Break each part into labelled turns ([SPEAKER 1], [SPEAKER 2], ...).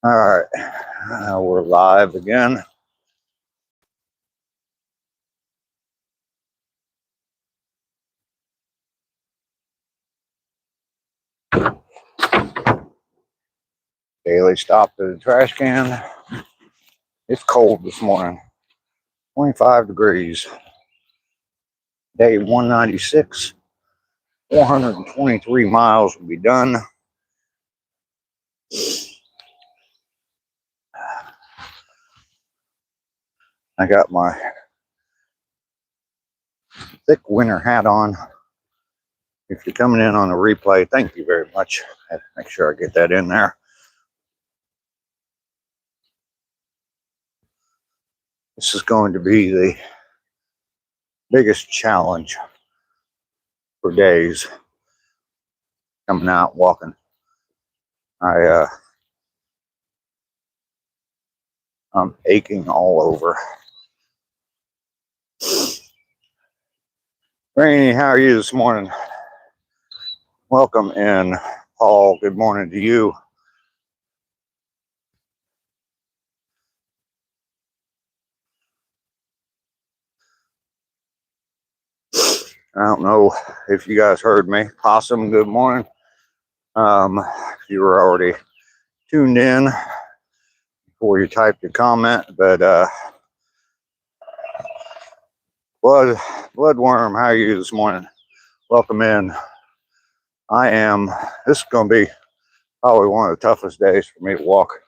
[SPEAKER 1] All right, we're live again. Daily stop at the trash can. It's cold this morning, 25 degrees. Day 196, 423 miles will be done. I got my thick winter hat on. If you're coming in on a replay, thank you very much. I have to make sure I get that in there. This is going to be the biggest challenge for days coming out walking. I'm aching all over. Rainy, how are you this morning? Welcome in, Paul. Good morning to you. I don't know if you guys heard me. Possum, good morning. If you were already tuned in before you typed your comment, but Bloodworm, how are you this morning? Welcome in. This is going to be probably one of the toughest days for me to walk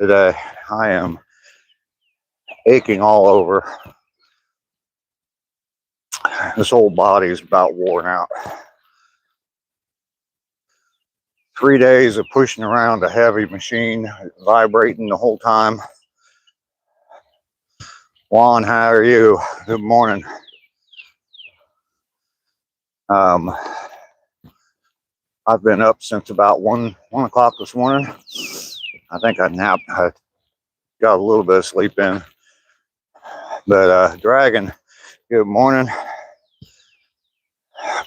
[SPEAKER 1] today. I am aching all over. This whole body is about worn out. 3 days of pushing around a heavy machine, vibrating the whole time. Juan, how are you? Good morning. I've been up since about 1 o'clock this morning. I think I napped. I got a little bit of sleep in. But Dragon, good morning.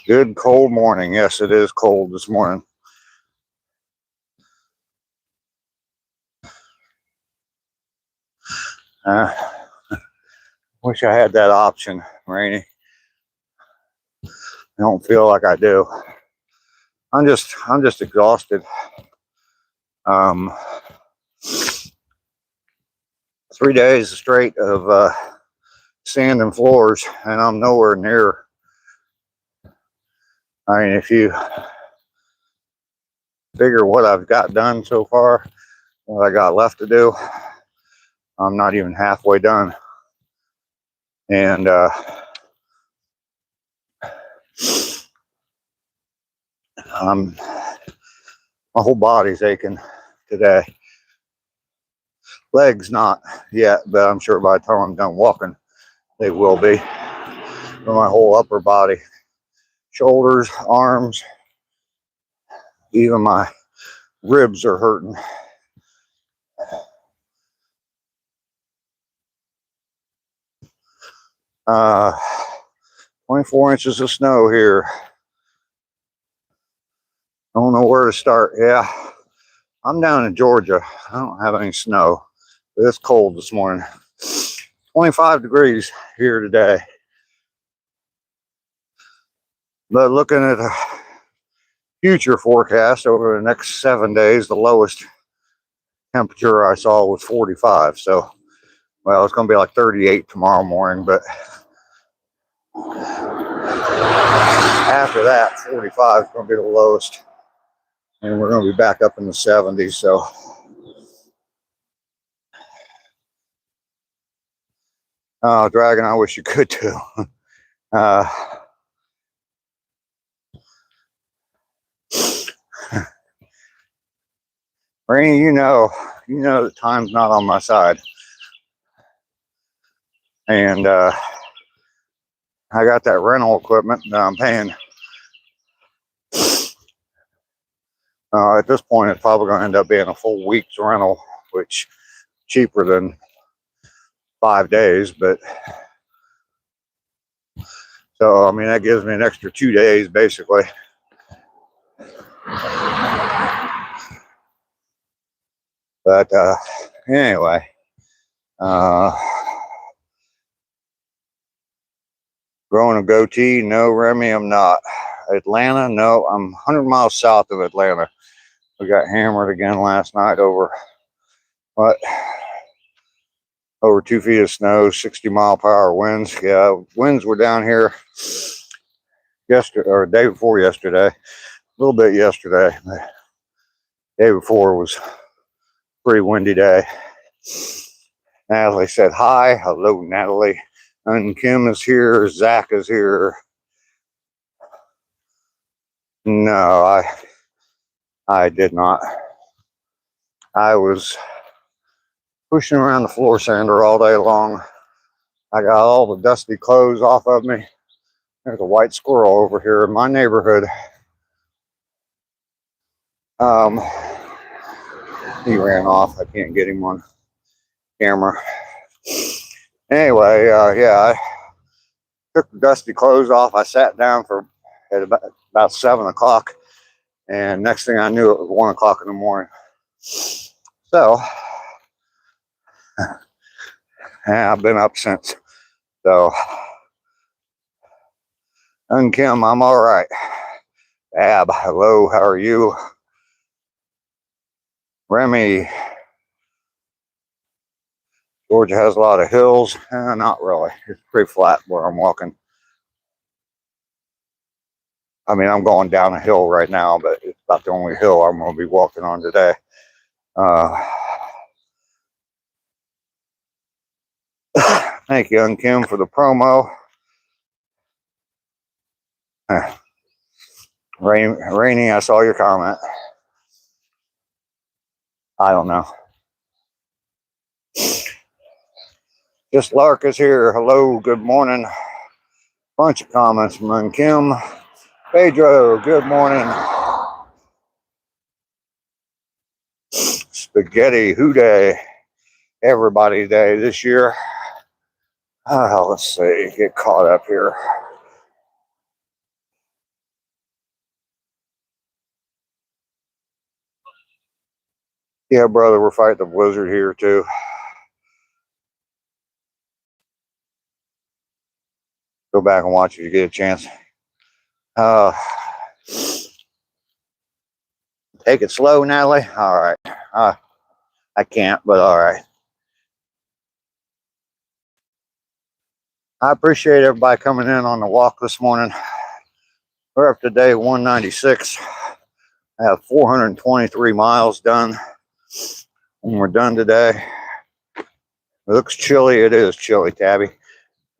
[SPEAKER 1] Good cold morning. Yes, it is cold this morning. Wish I had that option, Rainy. I don't feel like I do. I'm just exhausted. 3 days straight of sand and floors, and I'm nowhere near. I mean, if you figure what I've got done so far, what I got left to do, I'm not even halfway done. And my whole body's aching today. Legs not yet, but I'm sure by the time I'm done walking, they will be. For my whole upper body, shoulders, arms, even my ribs are hurting. Uh, 24 inches of snow here. I don't know where to start. Yeah, I'm down in Georgia. I don't have any snow, but it's cold this morning. 25 degrees here today. But looking at a future forecast over the next 7 days, the lowest temperature I saw was 45. So, well, it's going to be like 38 tomorrow morning, but after that, 45 is going to be the lowest. And we're going to be back up in the 70s. So, oh, Dragon, I wish you could too. Rainy, you know that time's not on my side. And I got that rental equipment that I'm paying. At this point, it's probably going to end up being a full week's rental, which cheaper than 5 days. But so, I mean, that gives me an extra 2 days, basically. But anyway, growing a goatee? No, Remy, I'm not. Atlanta? No, I'm 100 miles south of Atlanta. We got hammered again last night over what? Over 2 feet of snow, 60-mile-per-hour winds. Yeah, winds were down here yesterday or day before yesterday. A little bit yesterday. The day before was a pretty windy day. Natalie said hi. Hello, Natalie. And Kim is here. Zach is here. No, I did not. I was pushing around the floor sander all day long. I got all the dusty clothes off of me. There's a white squirrel over here in my neighborhood. He ran off. I can't get him on camera. Anyway, yeah, I took the dusty clothes off. I sat down at about 7 o'clock, and next thing I knew, it was 1 o'clock in the morning. So, yeah, I've been up since. So, and Kim, I'm all right. Ab, hello, how are you? Remy, Georgia has a lot of hills. Not really. It's pretty flat where I'm walking. I mean, I'm going down a hill right now, but it's about the only hill I'm going to be walking on today. Thank you, Young Kim, for the promo. Rainy, I saw your comment. I don't know. Just Lark is here. Hello, good morning. Bunch of comments from Young Kim. Pedro, good morning. Spaghetti Who Day. Everybody Day this year. Let's see, get caught up here. Yeah, brother, we're fighting the blizzard here too. Go back and watch if you get a chance. Take it slow, Natalie. All right. I can't, but all right. I appreciate everybody coming in on the walk this morning. We're up to day 196. I have 423 miles done. When we're done today. It looks chilly. It is chilly, Tabby.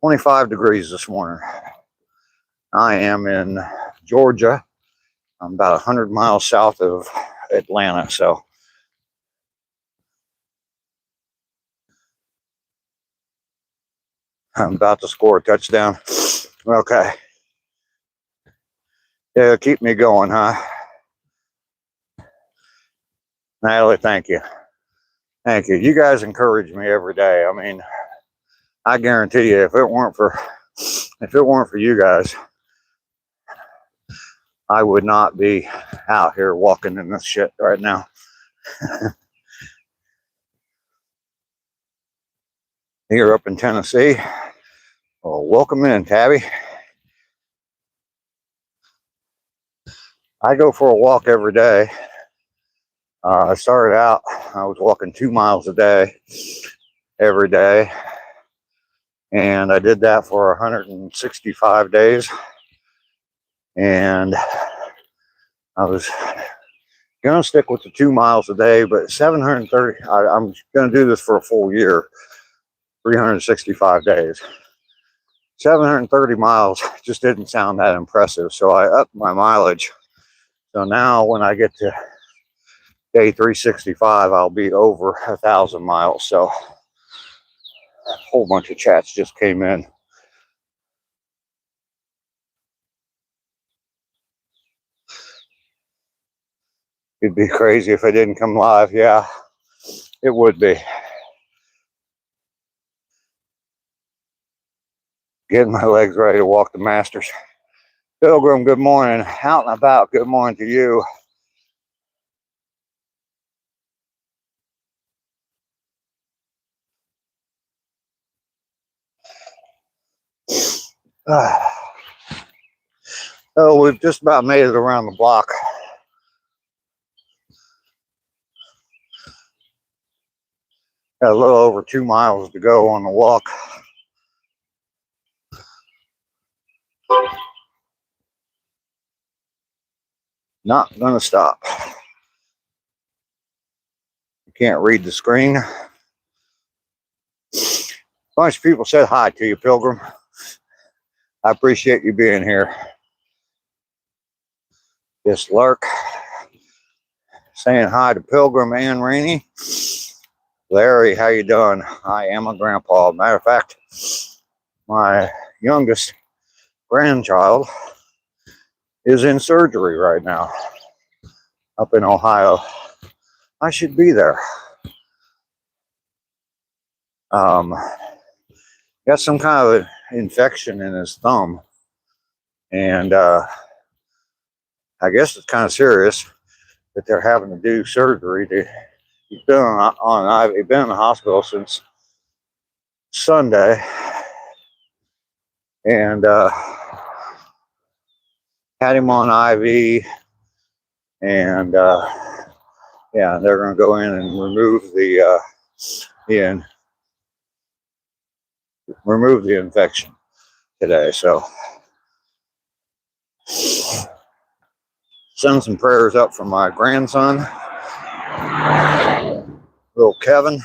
[SPEAKER 1] 25 degrees this morning. I am in Georgia. I'm about 100 miles south of Atlanta, so I'm about to score a touchdown. Okay. Yeah, keep me going, huh? Natalie, thank you. Thank you. You guys encourage me every day. I mean, I guarantee you, if it weren't for you guys, I would not be out here walking in this shit right now. Here up in Tennessee. Well, welcome in, Tabby. I go for a walk every day. I started out, I was walking 2 miles a day, every day. And I did that for 165 days. And I was going to stick with the 2 miles a day, but 730, I'm going to do this for a full year, 365 days. 730 miles just didn't sound that impressive. So I upped my mileage. So now when I get to day 365, I'll be over 1,000 miles. So a whole bunch of chats just came in. It'd be crazy if I didn't come live. Yeah, it would be. Getting my legs ready to walk the Masters. Pilgrim, good morning. Out and about, good morning to you. So we've just about made it around the block. Got a little over 2 miles to go on the walk. Not gonna stop. You can't read the screen. A bunch of people said hi to you, Pilgrim. I appreciate you being here. Just Lark saying hi to Pilgrim and Rainey. Larry, how you doing? I am a grandpa. Matter of fact, my youngest grandchild is in surgery right now up in Ohio. I should be there. Got some kind of infection in his thumb, and I guess it's kind of serious that they're having to do surgery. He's been he's been in the hospital since Sunday, and had him on IV, and yeah, they're going to go in and remove the infection today. So send some prayers up for my grandson, little Kevin.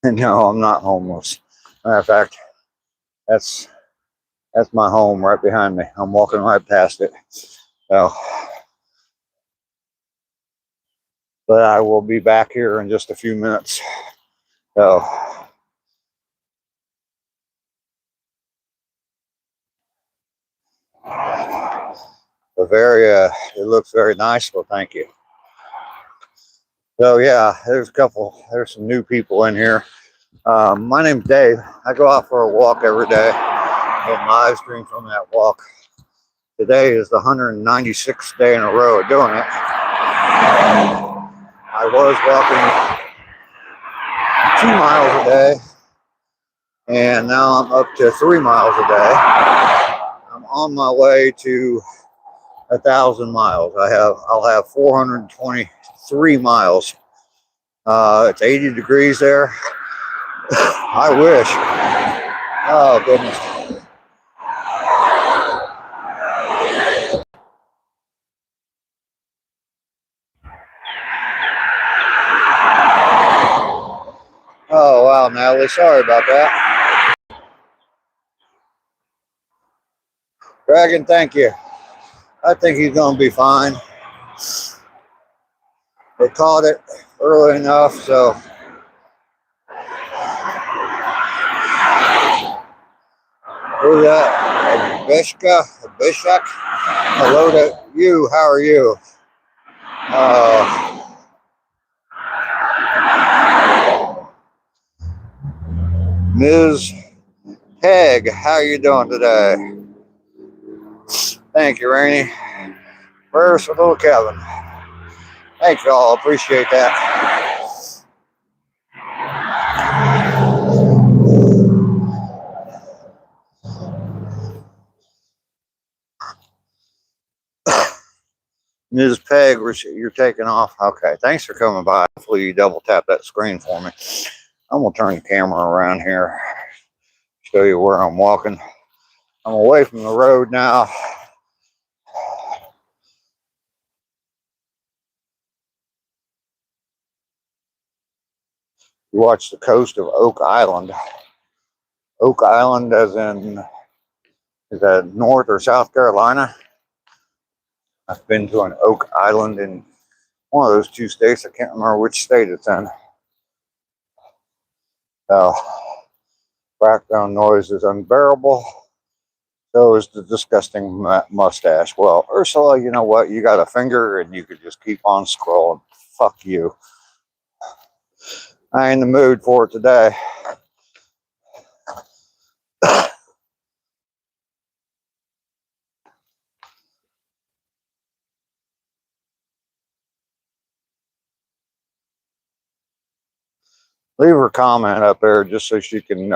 [SPEAKER 1] And no, I'm not homeless. Matter of fact, that's my home right behind me. I'm walking right past it. So, but I will be back here in just a few minutes. So, Bavaria, it looks very nice. Well, thank you. So yeah, there's some new people in here. My name's Dave. I go out for a walk every day and live stream from that walk. Today is the 196th day in a row of doing it. I was walking 2 miles a day, and now I'm up to 3 miles a day. I'm on my way to 1,000 miles. I'll have 423 miles. It's 80 degrees there. I wish. Oh goodness. Oh wow, Natalie, sorry about that. Dragon, thank you. I think he's gonna be fine. They caught it early enough, so who's that? Bishak. Hello to you. How are you? Ms. Peg, how you doing today? Thank you, Rainey. Prayers for little Kevin. Thank y'all. Appreciate that. Ms. Peg, you're taking off. Okay, thanks for coming by. Hopefully you double tap that screen for me. I'm going to turn the camera around here, show you where I'm walking. I'm away from the road now. You watch the coast of Oak Island. Oak Island as in, is that North or South Carolina? I've been to an Oak Island in one of those two states. I can't remember which state it's in. Background noise is unbearable. So is the disgusting mustache. Well, Ursula, you know what? You got a finger and you could just keep on scrolling. Fuck you. I ain't in the mood for it today. Leave her comment up there just so she can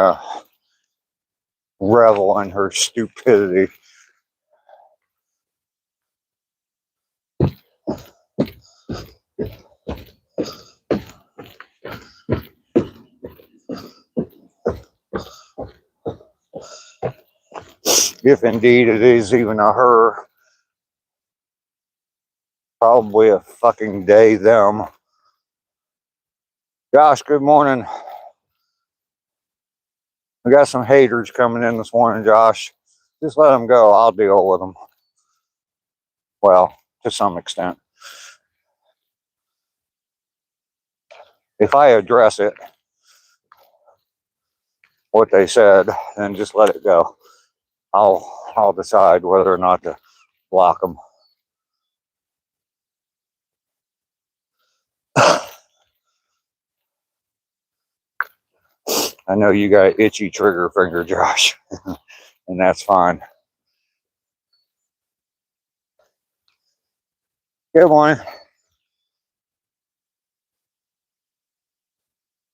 [SPEAKER 1] revel in her stupidity. If indeed it is even a her, probably a fucking they, them. Josh, good morning. We got some haters coming in this morning, Josh. Just let them go. I'll deal with them. Well, to some extent. If I address it, what they said, then just let it go. I'll decide whether or not to block them. I know you got itchy trigger finger, Josh, and that's fine. Good morning.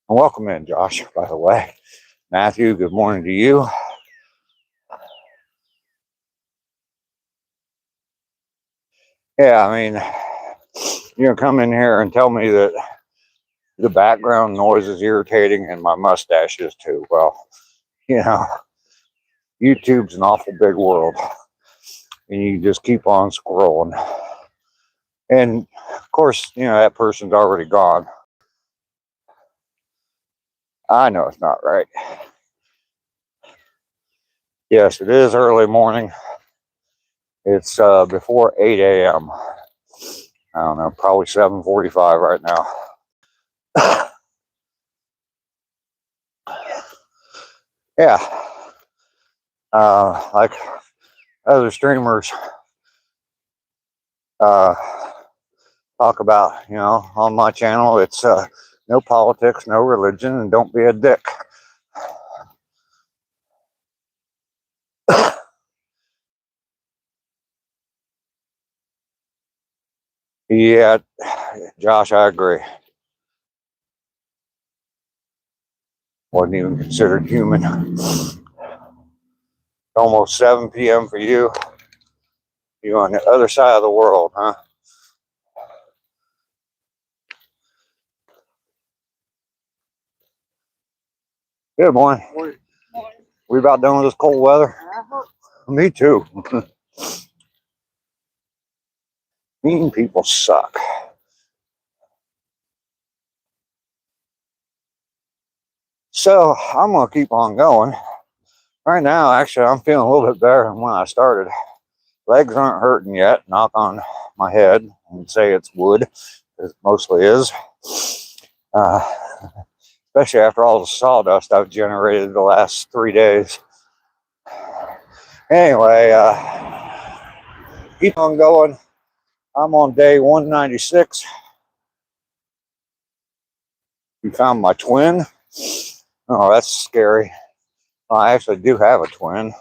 [SPEAKER 1] And welcome in, Josh, by the way. Matthew, good morning to you. Yeah, I mean, you're gonna come in here and tell me that the background noise is irritating and my mustache is too. Well, you know, YouTube's an awful big world, and you just keep on scrolling. And of course, you know, that person's already gone. I know it's not right. Yes, it is early morning. It's before 8 a.m. I don't know, probably 7:45 right now. Yeah. Like other streamers talk about, you know, on my channel, it's no politics, no religion, and don't be a dick. Yeah, Josh, I agree. Wasn't even considered human. Almost 7 p.m. for you. You on the other side of the world, huh? Good morning. Morning. We about done with this cold weather? Me too. Mean people suck. So I'm gonna keep on going. Right now, actually, I'm feeling a little bit better than when I started. Legs aren't hurting yet. Knock on my head and say it's wood, as it mostly is. Especially after all the sawdust I've generated the last 3 days. Anyway, keep on going. I'm on day 196. You found my twin. Oh, that's scary. Well, I actually do have a twin.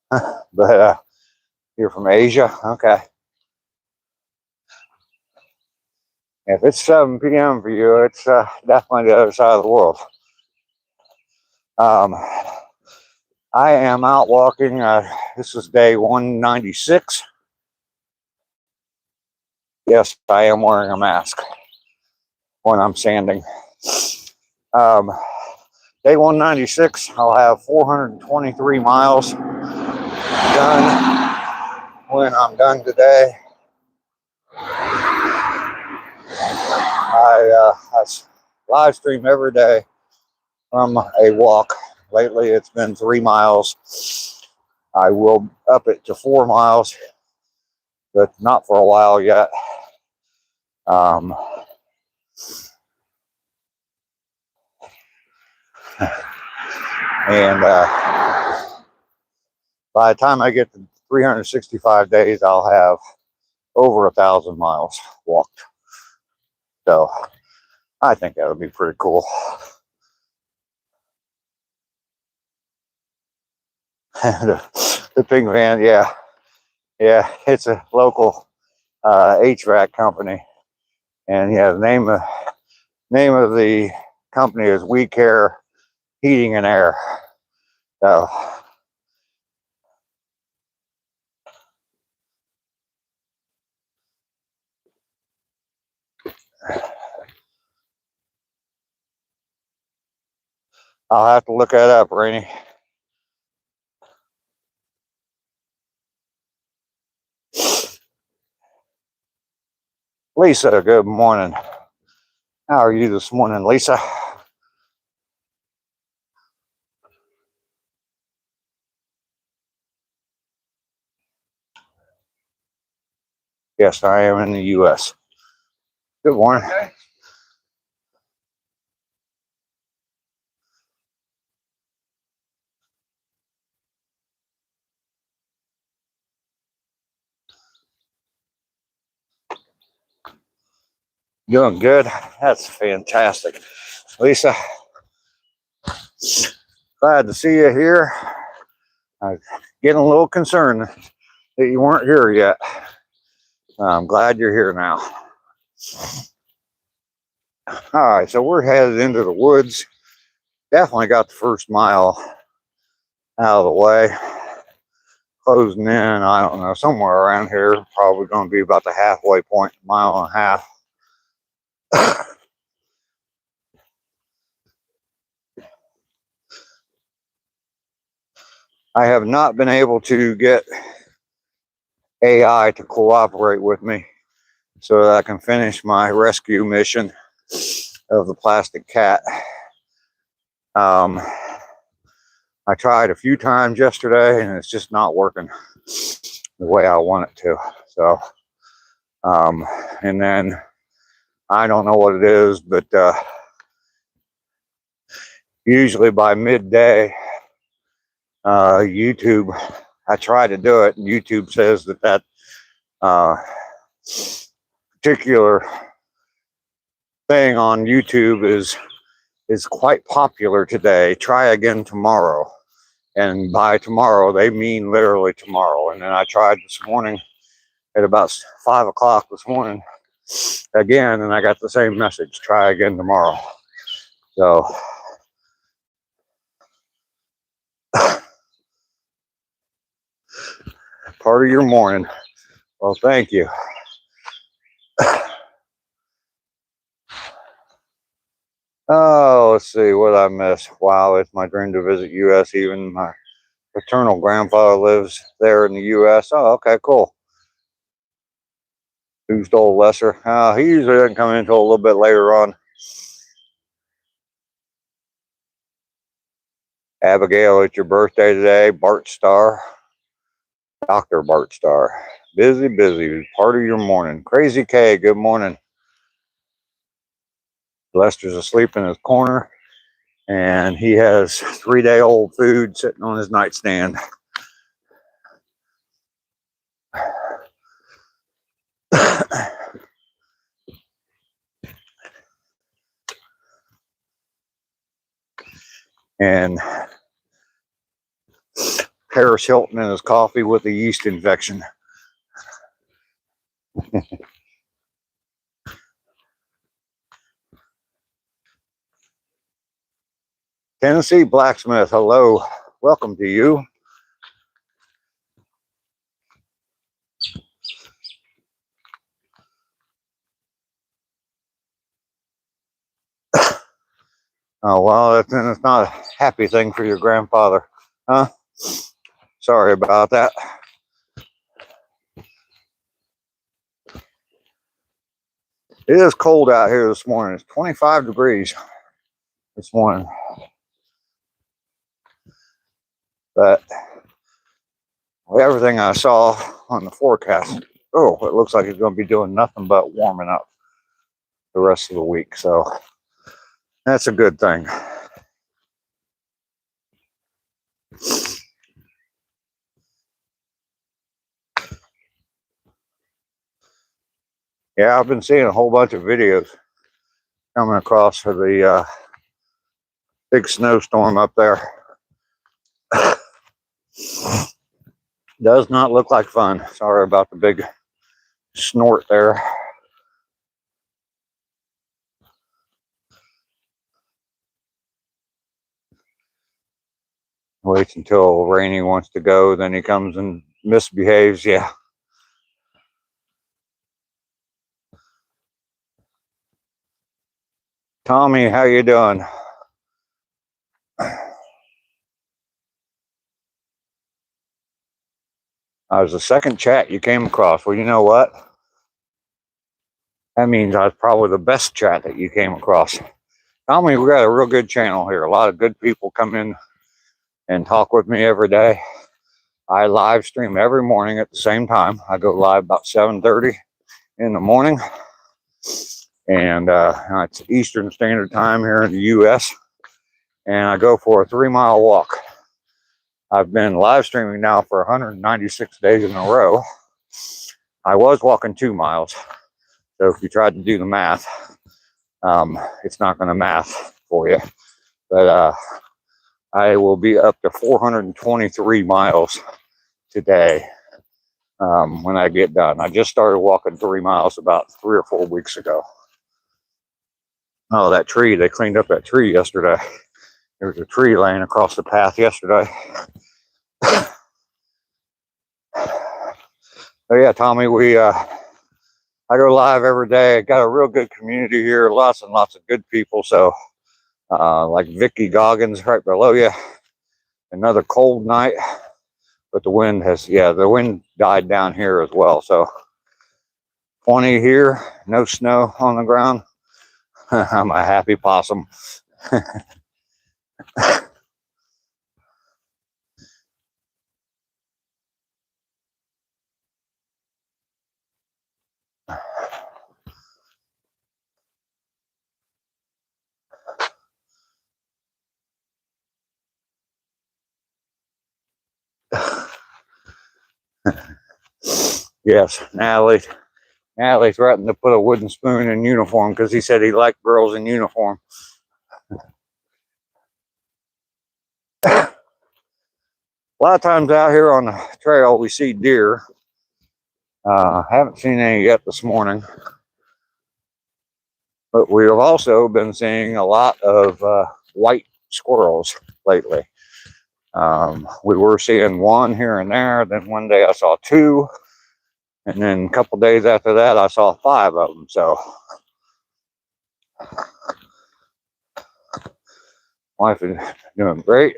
[SPEAKER 1] But you're from Asia? Okay. If it's 7 p.m. for you, it's definitely the other side of the world. I am out walking. This is day 196. Yes, I am wearing a mask when I'm standing. Day 196, I'll have 423 miles done when I'm done today. I live stream every day from a walk. Lately, it's been 3 miles. I will up it to 4 miles, but not for a while yet. And by the time I get to 365 days, I'll have over 1,000 miles walked. So I think that would be pretty cool. the pink van, yeah, it's a local HVAC company, and yeah, the name of the company is We Care Heating and Air. So I'll have to look that up, Rainey. Lisa, good morning. How are you this morning, Lisa? Yes, I am in the U.S. Good morning. Okay. Doing good. That's fantastic. Lisa, glad to see you here. I'm getting a little concerned that you weren't here yet. I'm glad you're here now. All right, so we're headed into the woods. Definitely got the first mile out of the way. Closing in, I don't know, somewhere around here. Probably going to be about the halfway point, mile and a half. I have not been able to get AI to cooperate with me so that I can finish my rescue mission of the plastic cat. I tried a few times yesterday and it's just not working the way I want it to. So, and then I don't know what it is, but usually by midday, YouTube, I try to do it, and YouTube says that particular thing on YouTube is quite popular today. Try again tomorrow. And by tomorrow, they mean literally tomorrow. And then I tried this morning at about 5 o'clock this morning again, and I got the same message, try again tomorrow. So part of your morning. Well, thank you. Oh, let's see what I missed. Wow, it's my dream to visit U.S. Even my paternal grandfather lives there in the U.S. Oh, okay, cool. Who stole Lesser? He usually doesn't come in until a little bit later on. Abigail, it's your birthday today. Bart Starr. Dr. Bart Starr. Busy, busy. Part of your morning. Crazy K, good morning. Lester's asleep in his corner, and he has 3-day-old food sitting on his nightstand. And Paris Hilton in his coffee with a yeast infection. Tennessee Blacksmith, hello. Welcome to you. Oh, well, it's not a happy thing for your grandfather, huh? Sorry about that. It is cold out here this morning. It's 25 degrees this morning. But everything I saw on the forecast, it looks like it's going to be doing nothing but warming up the rest of the week. So that's a good thing. Yeah, I've been seeing a whole bunch of videos coming across for the big snowstorm up there. Does not look like fun. Sorry about the big snort there. Waits until Rainy wants to go, then he comes and misbehaves. Yeah. Tommy, how you doing? I was the second chat you came across. Well, you know what? That means I was probably the best chat that you came across. Tommy, we got a real good channel here. A lot of good people come in and talk with me every day. I live stream every morning at the same time. I go live about 7:30 in the morning, and it's Eastern Standard Time here in the U.S. And I go for a 3-mile walk. I've been live streaming now for 196 days in a row. I was walking 2 miles, so if you tried to do the math, it's not going to math for you. But I will be up to 423 miles today when I get done. I just started walking 3 miles about 3 or 4 weeks ago. Oh, that tree, they cleaned up that tree yesterday. There was a tree laying across the path yesterday. Oh yeah, Tommy, I go live every day. I got a real good community here, lots and lots of good people. So like Vicky Goggins right below you. Another cold night, but the wind the wind died down here as well. So 20 here, no snow on the ground. I'm a happy possum. Yes, Natalie threatened to put a wooden spoon in uniform because he said he liked girls in uniform. A lot of times out here on the trail, we see deer. Haven't seen any yet this morning. But we have also been seeing a lot of white squirrels lately. We were seeing one here and there. Then one day I saw 2. And then a couple days after that, I saw 5 of them. So life is doing great.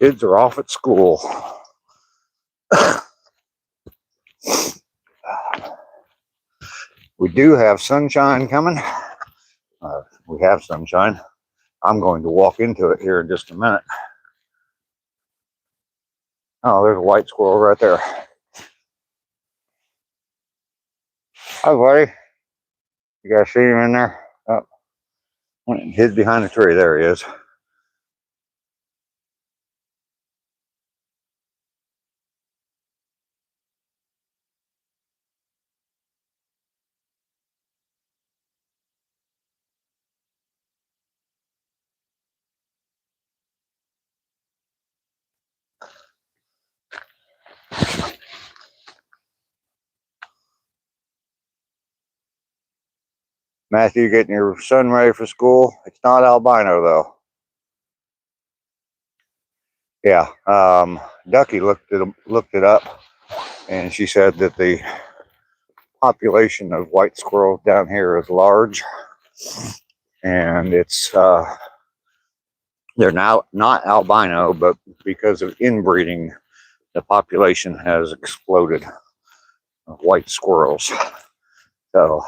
[SPEAKER 1] Kids are off at school. We do have sunshine coming. We have sunshine. I'm going to walk into it here in just a minute. Oh, there's a white squirrel right there. Hi, buddy. You guys see him in there? Oh, hid behind the tree. There he is. Matthew, getting your son ready for school. It's not albino though. Yeah, Ducky looked it up, and she said that the population of white squirrels down here is large, and it's they're now not albino, but because of inbreeding, the population has exploded of white squirrels. So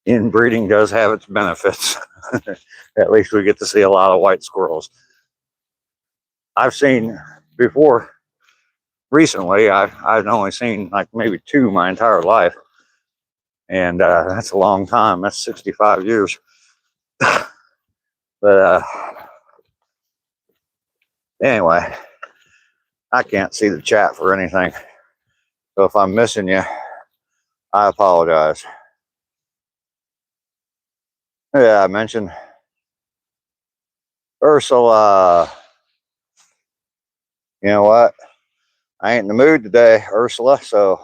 [SPEAKER 1] inbreeding does have its benefits. At least we get to see a lot of white squirrels. I've seen before, recently, I've only seen like maybe 2 my entire life. And that's a long time. That's 65 years. But anyway, I can't see the chat for anything. So if I'm missing you, I apologize. Yeah, I mentioned Ursula. You know what? I ain't in the mood today, Ursula, so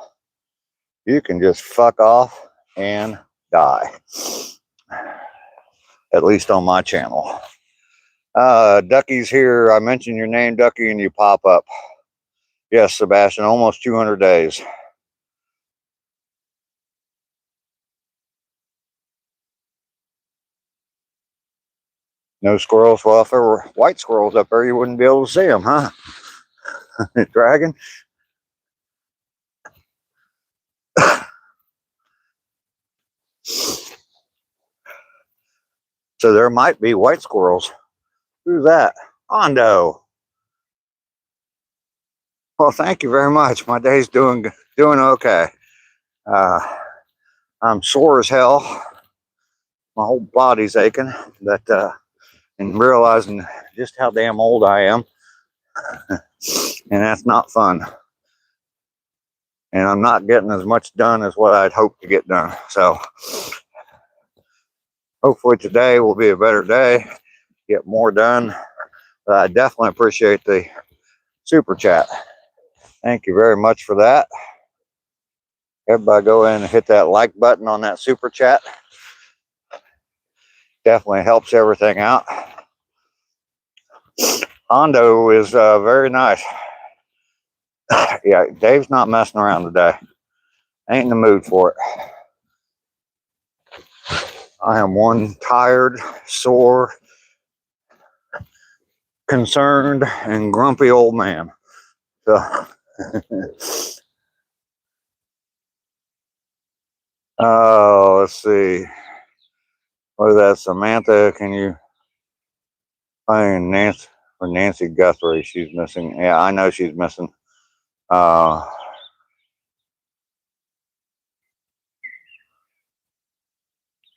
[SPEAKER 1] you can just fuck off and die. at least on my channel. Ducky's here. I mentioned your name, Ducky, and you pop up. Yes, Sebastian, almost 200 days. No squirrels. Well, if there were white squirrels up there, you wouldn't be able to see them, huh? Dragon. So there might be white squirrels. Who's that? Hondo. Well, thank you very much. My day's doing okay. I'm sore as hell. My whole body's aching, but and realizing just how damn old I am, and that's not fun. And I'm not getting as much done as what I'd hoped to get done. So hopefully today will be a better day, get more done. But I definitely appreciate the super chat. Thank you very much for that. Everybody go in and hit that like button on that super chat. Definitely helps everything out. Hondo is very nice. Yeah, Dave's not messing around today. Ain't in the mood for it. I am one tired, sore, concerned, and grumpy old man. So, oh, let's see. What is that, Samantha? Can you find Nancy Guthrie? She's missing. Yeah, I know she's missing.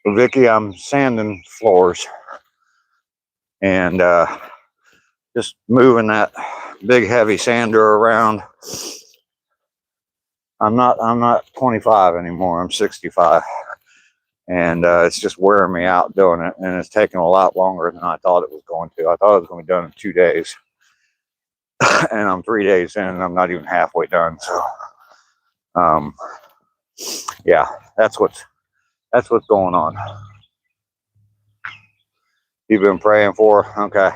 [SPEAKER 1] Vicky, I'm sanding floors and just moving that big heavy sander around. I'm not 25 anymore. I'm 65, and it's just wearing me out doing it, and it's taking a lot longer than I thought it was going to. I thought it was going to be done in 2 days, and I'm 3 days in, and I'm not even halfway done. So, yeah, that's what's going on. You've been praying for? Okay.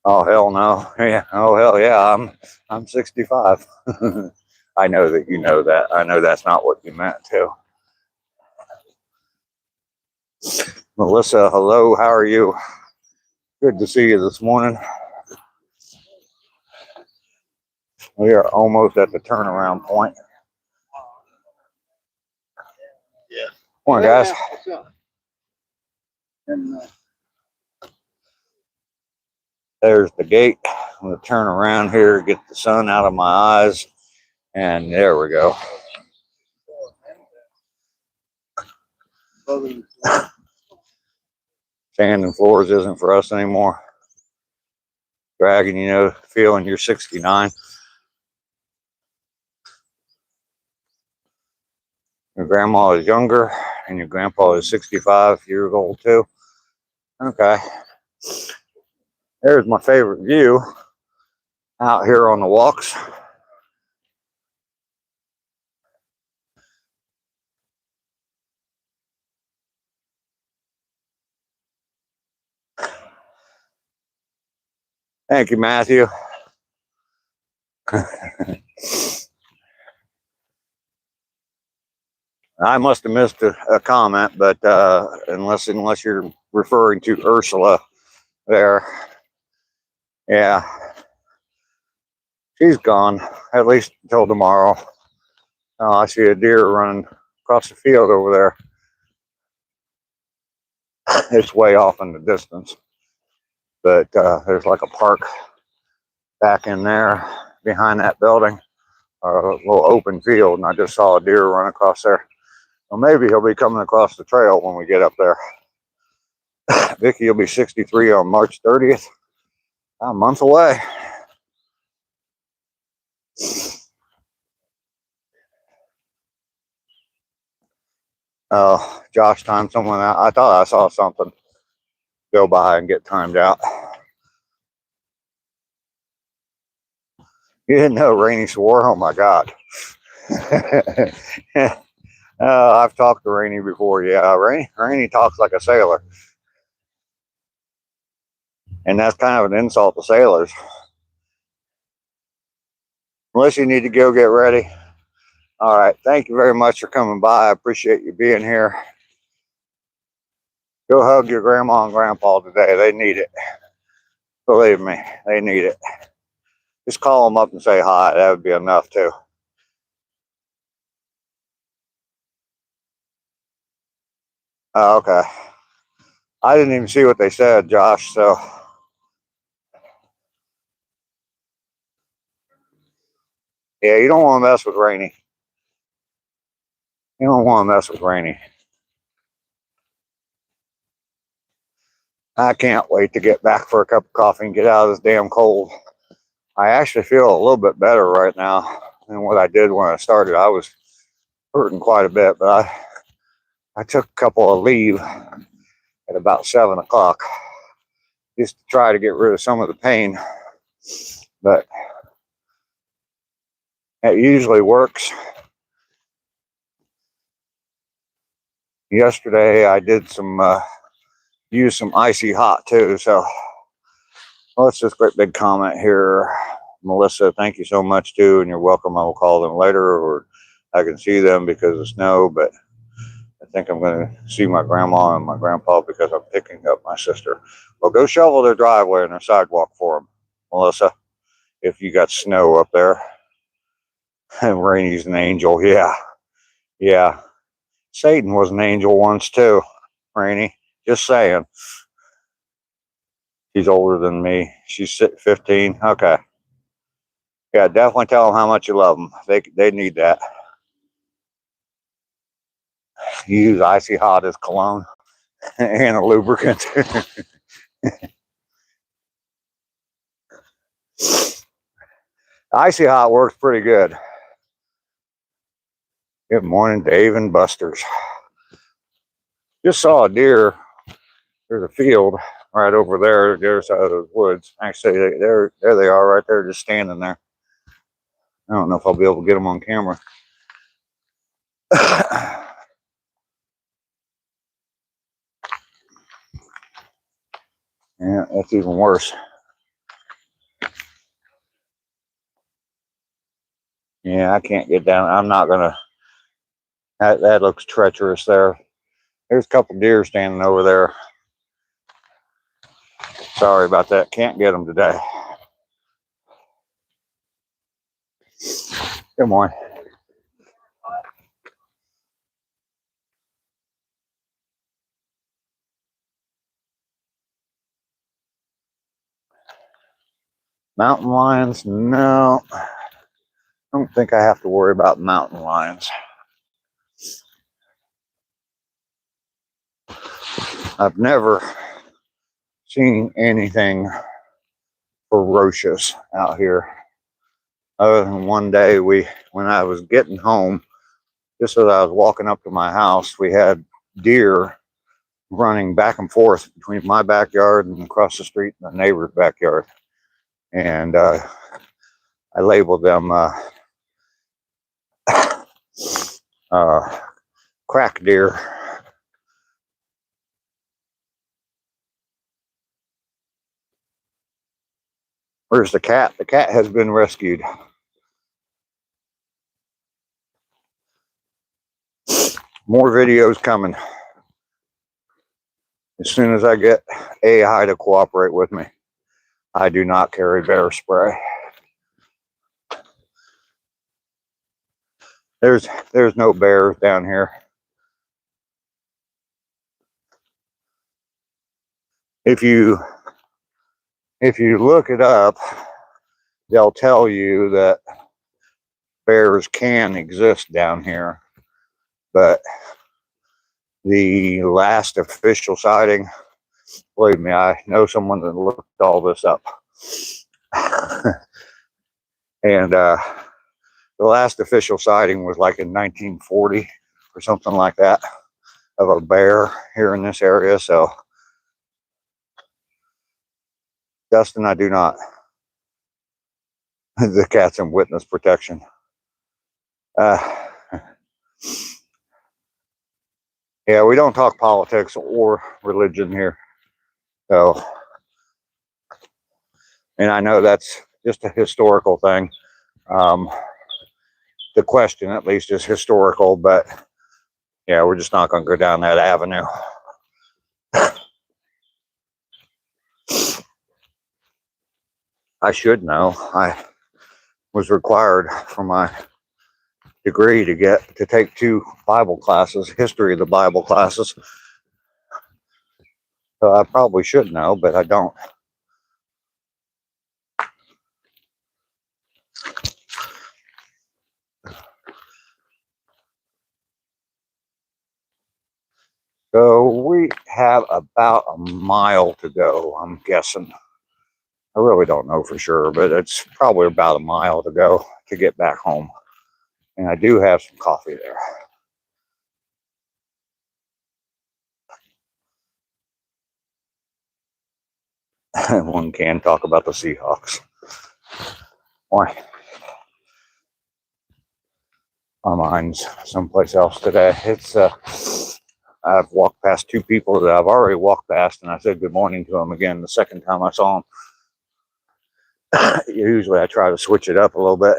[SPEAKER 1] Oh hell no. Yeah. Oh hell yeah. I'm 65. I know that you know that. I know that's not what you meant too. Melissa, hello. How are you? Good to see you this morning. We are almost at the turnaround point. Yeah. Morning, guys. There's the gate. I'm going to turn around here, get the sun out of my eyes, and there we go. Sanding floors isn't for us anymore. Dragon, you know, feeling you're 69. Your grandma is younger, and your grandpa is 65 years old too. Okay. There's my favorite view out here on the walks. Thank you, Matthew. I must have missed a comment, but unless you're referring to Ursula there, yeah, she's gone at least until tomorrow. I see a deer running across the field over there. It's way off in the distance, but there's like a park back in there behind that building, or a little open field, and I just saw a deer run across there. Well, maybe he'll be coming across the trail when we get up there. Vicky will be 63 on March 30th. A month away. Josh timed someone out. I thought I saw something go by and get timed out. You didn't know Rainy swore? Oh my God. I've talked to Rainy before. Yeah, Rainy talks like a sailor. And that's kind of an insult to sailors. Unless you need to go get ready. All right. Thank you very much for coming by. I appreciate you being here. Go hug your grandma and grandpa today. They need it. Believe me, they need it. Just call them up and say hi. That would be enough too. Okay. I didn't even see what they said, Josh. So, yeah, you don't want to mess with Rainy. You don't want to mess with Rainy. I can't wait to get back for a cup of coffee and get out of this damn cold. I actually feel a little bit better right now than what I did when I started. I was hurting quite a bit, but I took a couple of leave at about 7 o'clock just to try to get rid of some of the pain. But it usually works. Yesterday I did use some icy hot too. So let's just great big comment here. Melissa, thank you so much too, and you're welcome. I will call them later, or I can see them because of snow, but I think I'm going to see my grandma and my grandpa because I'm picking up my sister. Well, go shovel their driveway and their sidewalk for them, Melissa, if you got snow up there. And Rainy's an angel. Yeah. Yeah. Satan was an angel once too, Rainy. Just saying. She's older than me. She's 15. Okay. Yeah, definitely tell them how much you love them. They need that. You use icy hot as cologne and a lubricant. Icy hot works pretty good. Good morning, Dave and Buster's. Just saw a deer. There's a field right over there, the other side of the woods. Actually, there they are right there, just standing there. I don't know if I'll be able to get them on camera. Yeah, that's even worse. Yeah, I can't get down. I'm not gonna. That looks treacherous there. There's a couple deer standing over there. Sorry about that. Can't get them today. Good morning. Mountain lions? No. I don't think I have to worry about mountain lions. I've never seen anything ferocious out here. Other than one day when I was getting home, just as I was walking up to my house, we had deer running back and forth between my backyard and across the street in the neighbor's backyard. And I labeled them crack deer. Where's the cat? The cat has been rescued. More videos coming as soon as I get AI to cooperate with me. I do not carry bear spray. There's no bears down here. If you look it up, they'll tell you that bears can exist down here, but the last official sighting, believe me, I know someone that looked all this up. And the last official sighting was like in 1940 or something like that of a bear here in this area. So, Dustin, I do not. The cat's in witness protection. Yeah, we don't talk politics or religion here. So, and I know that's just a historical thing. The question, at least, is historical, but yeah, we're just not going to go down that avenue. I should know. I was required for my degree to take 2 Bible classes, history of the Bible classes. So I probably should know, but I don't. So we have about a mile to go, I'm guessing. I really don't know for sure, but it's probably about a mile to go to get back home. And I do have some coffee there. One can talk about the Seahawks. Why? My mind's someplace else today. I've walked past 2 people that I've already walked past, and I said good morning to them again the second time I saw them. Usually I try to switch it up a little bit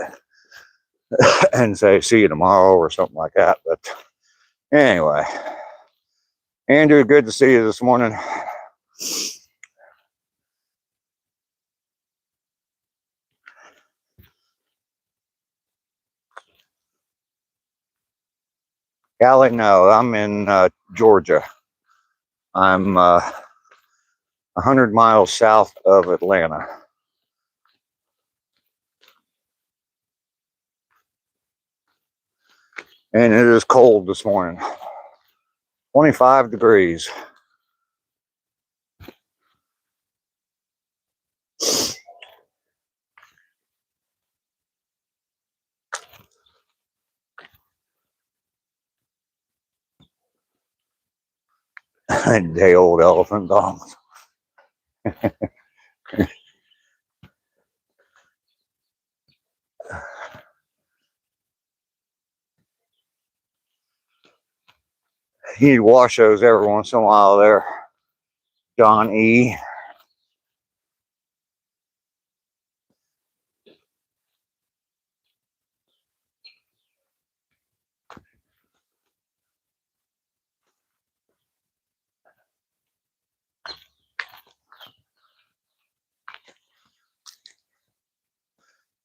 [SPEAKER 1] and say see you tomorrow or something like that. But anyway, Andrew, good to see you this morning. Callie, no, I'm in Georgia. I'm 100 miles south of Atlanta. And it is cold this morning. 25 degrees. Day old elephant dogs. You need to wash those every once in a while there, John E.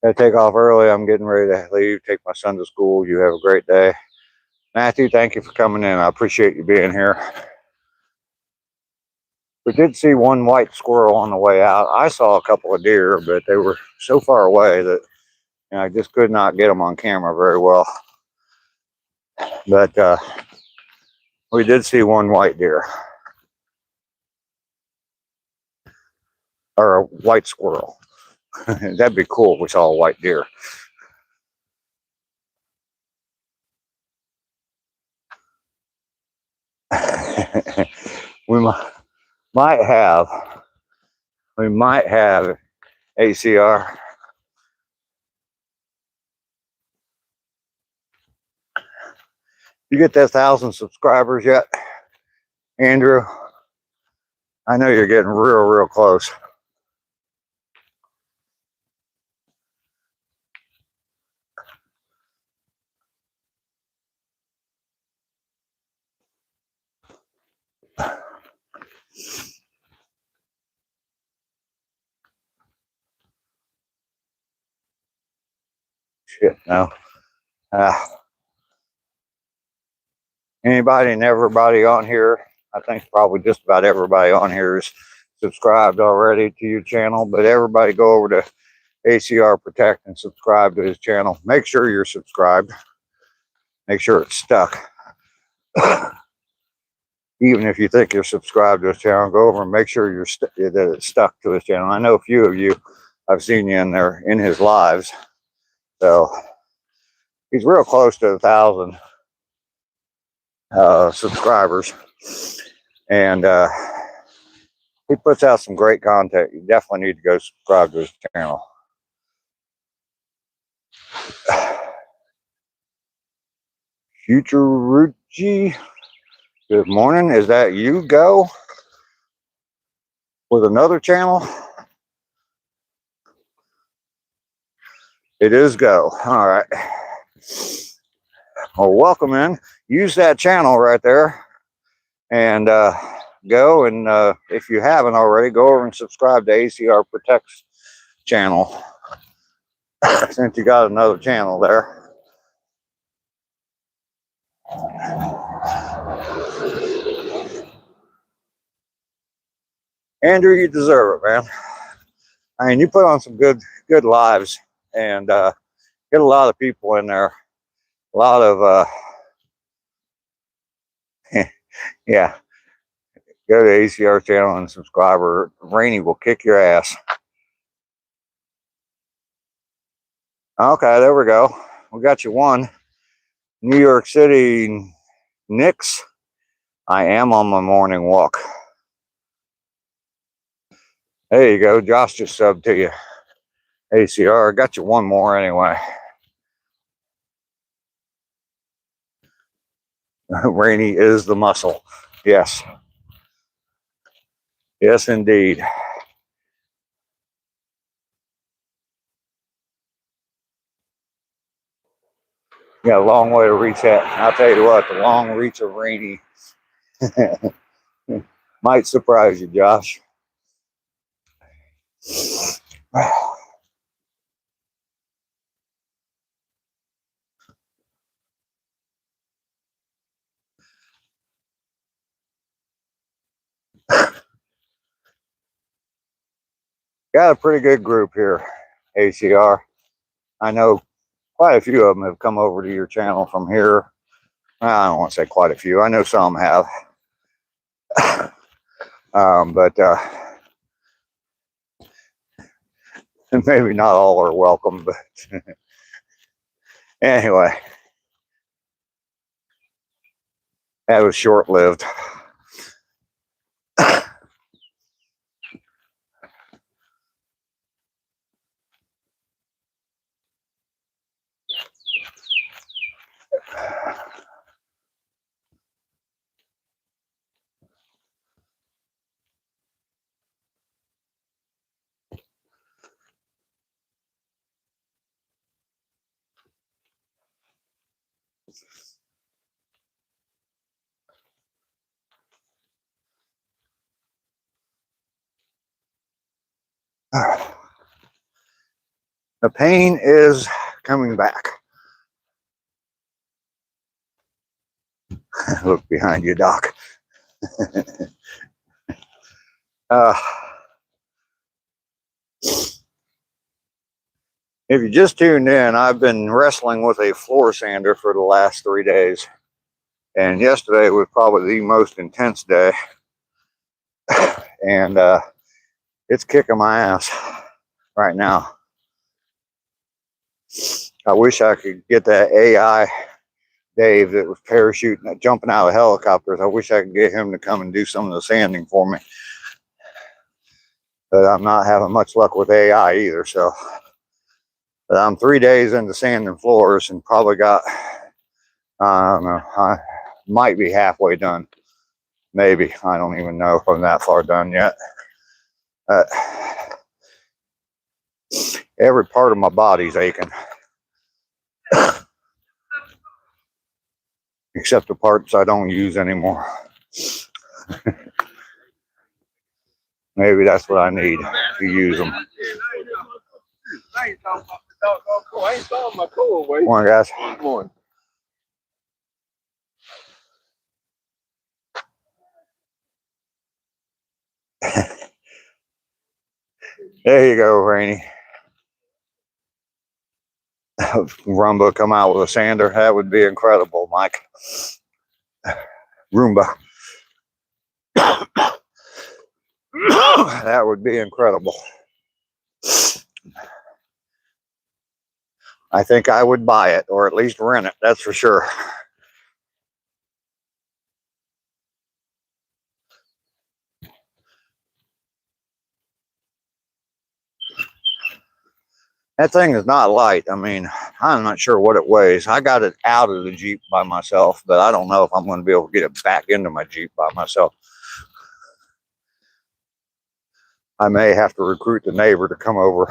[SPEAKER 1] I take off early. I'm getting ready to leave, take my son to school. You have a great day. Matthew, thank you for coming in. I appreciate you being here. We did see one white squirrel on the way out. I saw a couple of deer, but they were so far away that I just could not get them on camera very well. But we did see one white deer. Or a white squirrel. That'd be cool if we saw a white deer. we might have ACR. You get that 1,000 subscribers yet, Andrew? I know you're getting real close. Shit, no. Anybody and everybody on here, I think probably just about everybody on here is subscribed already to your channel, but everybody go over to ACR Protect and subscribe to his channel. Make sure you're subscribed. Make sure it's stuck. Even if you think you're subscribed to his channel, go over and make sure that it's stuck to his channel. I know a few of you, I've seen you in there in his lives. So he's real close to 1,000 subscribers. And he puts out some great content. You definitely need to go subscribe to his channel. Futurucci, good morning. Is that you, Go? With another channel? It is Go. All right. Well, welcome in. Use that channel right there. And go and if you haven't already, go over and subscribe to ACR Protect's channel. Since you got another channel there. Andrew, you deserve it, man. I mean, you put on some good lives and get a lot of people in there. A lot of yeah. Go to ACR channel and subscribe, or Rainy will kick your ass. Okay, there we go. We got you one. New York City, Knicks. I am on my morning walk. There you go. Josh just subbed to you. ACR. Got you one more anyway. Rainy is the muscle. Yes. Yes, indeed. You got a long way to reach that. I'll tell you what, the long reach of Rainy might surprise you, Josh. Got a pretty good group here, ACR. I know quite a few of them have come over to your channel from here. I don't want to say quite a few. I know some have. But maybe not all are welcome. But anyway, that was short-lived. The pain is coming back. Look behind you, Doc. If you just tuned in, I've been wrestling with a floor sander for the last 3 days. And yesterday was probably the most intense day. And it's kicking my ass right now. I wish I could get that AI Dave that was parachuting, jumping out of helicopters. I wish I could get him to come and do some of the sanding for me. But I'm not having much luck with AI either. So but I'm 3 days into sanding floors and probably got, I don't know, I might be halfway done. Maybe. I don't even know if I'm that far done yet. Every part of my body's aching. Except the parts I don't use anymore. Maybe that's what I need to use them. Morning, guys. Morning. There you go, Rainy. Roomba come out with a sander. That would be incredible, Mike. Roomba. That would be incredible. I think I would buy it, or at least rent it, that's for sure. That thing is not light. I mean, I'm not sure what it weighs. I got it out of the Jeep by myself, but I don't know if I'm going to be able to get it back into my Jeep by myself. I may have to recruit the neighbor to come over.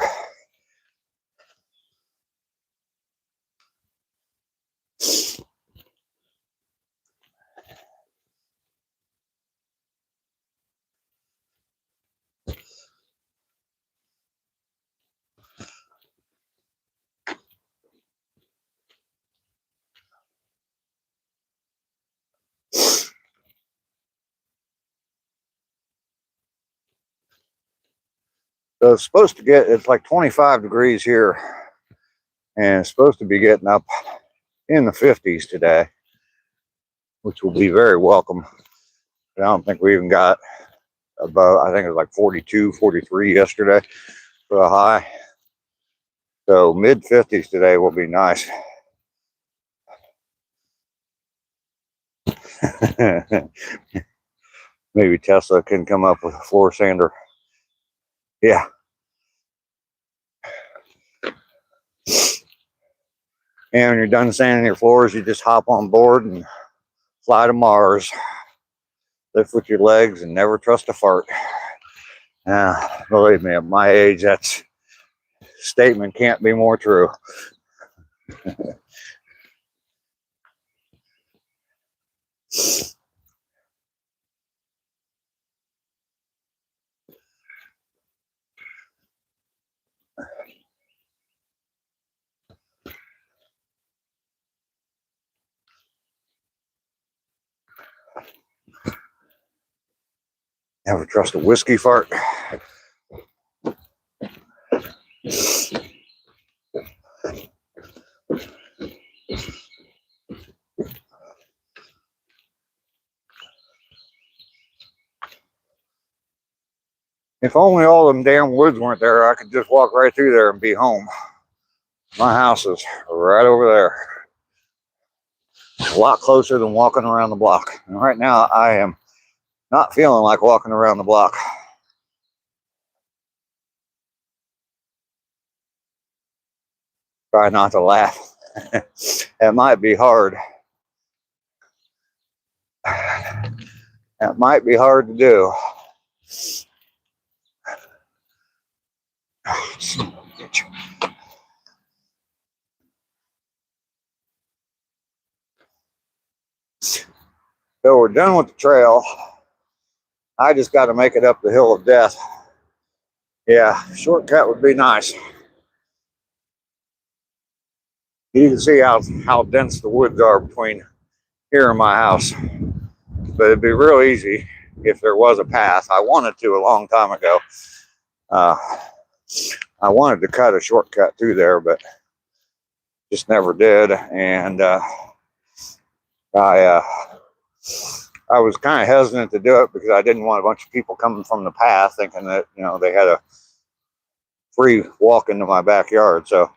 [SPEAKER 1] So it's supposed to get, it's like 25 degrees here, and it's supposed to be getting up in the 50s today, which will be very welcome. But I don't think we even got above, I think it was like 42, 43 yesterday for the high. So mid 50s today will be nice. Maybe Tesla can come up with a floor sander. Yeah. And when you're done sanding your floors, you just hop on board and fly to Mars. Lift with your legs and never trust a fart. Believe me, at my age, that statement can't be more true. Never trust a whiskey fart. If only all them damn woods weren't there, I could just walk right through there and be home. My house is right over there. A lot closer than walking around the block. And right now, I am not feeling like walking around the block. Try not to laugh. It might be hard. That might be hard to do. So we're done with the trail. I just got to make it up the hill of death. Yeah, shortcut would be nice. You can see how dense the woods are between here and my house. But it'd be real easy if there was a path. I wanted to a long time ago. I wanted to cut a shortcut through there, but just never did. And I was kind of hesitant to do it because I didn't want a bunch of people coming from the path thinking that, you know, they had a free walk into my backyard. So,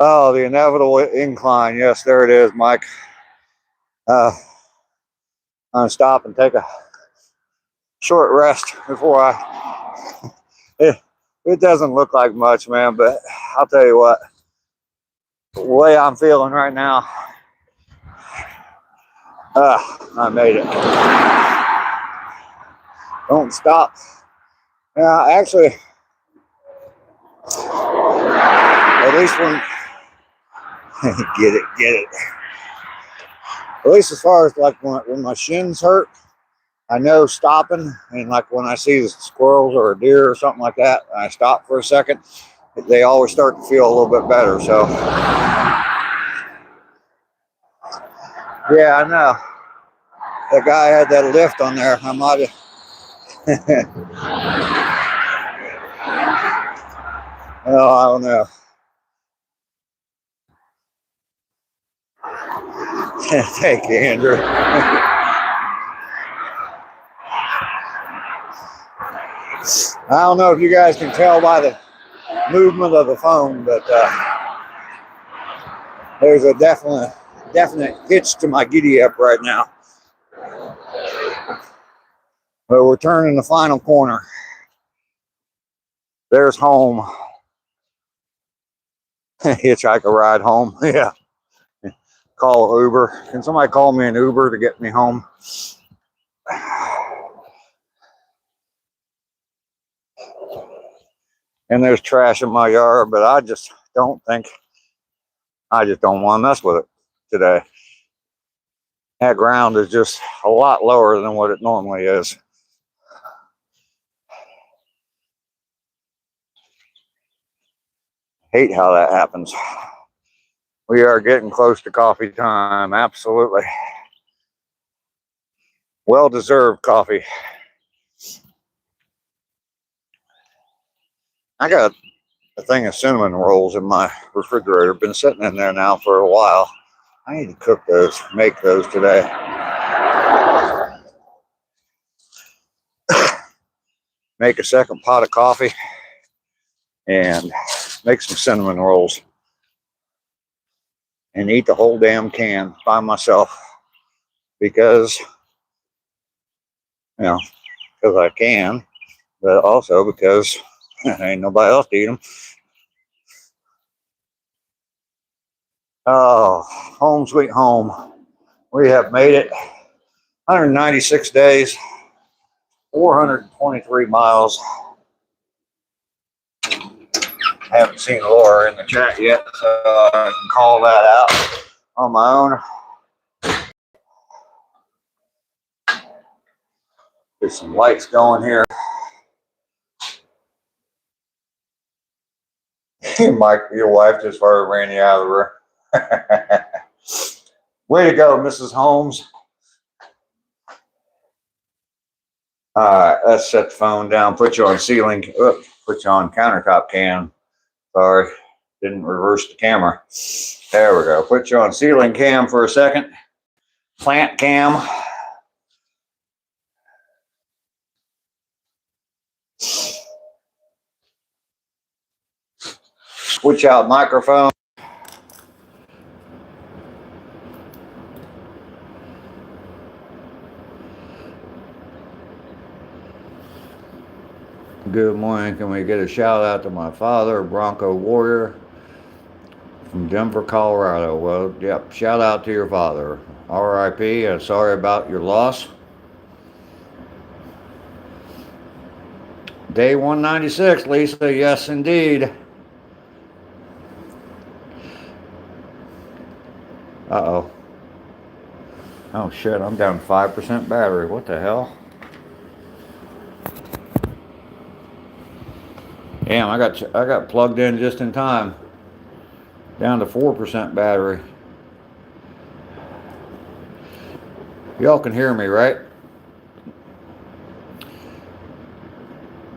[SPEAKER 1] oh, the inevitable incline. Yes, there it is, Mike. I'm gonna stop and take a short rest before it doesn't look like much, man, but I'll tell you what, the way I'm feeling right now, I made it. Don't stop. Yeah, actually, at least when get it. At least as far as like when my shins hurt, I know stopping, and like when I see the squirrels or a deer or something like that, I stop for a second, they always start to feel a little bit better. So yeah, I know. That guy had that lift on there. I might have. Oh, I don't know. Thank you, Andrew. I don't know if you guys can tell by the movement of the phone, but there's a definite hitch to my giddy up right now. But we're turning the final corner. There's home. Hitchhike a ride home. Yeah. Call Uber. Can somebody call me an Uber to get me home? And there's trash in my yard, but I just don't want to mess with it today. That ground is just a lot lower than what it normally is. Hate how that happens. We are getting close to coffee time. Absolutely. Well-deserved coffee. I got a thing of cinnamon rolls in my refrigerator. Been sitting in there now for a while. I need to cook those, make those today. Make a second pot of coffee and make some cinnamon rolls and eat the whole damn can by myself because, because I can, but also because ain't nobody else to eat them. Oh, home sweet home. We have made it 196 days, 423 miles. Haven't seen Laura in the chat yet, so I can call that out on my own. Get some lights going here. Mike, your wife just farted ran you out of the room. Way to go, Mrs. Holmes. All right, let's set the phone down. Put you on ceiling. Oops, put you on countertop cam. Sorry, didn't reverse the camera. There we go. Put you on ceiling cam for a second. Plant cam. Switch out microphone. Good morning. Can we get a shout out to my father, Bronco Warrior from Denver, Colorado? Well, yep. Shout out to your father. R.I.P. Sorry about your loss. Day 196, Lisa. Yes, indeed. Uh-oh. Oh, shit. I'm down 5% battery. What the hell? Damn, I got plugged in just in time. Down to 4% battery. Y'all can hear me, right?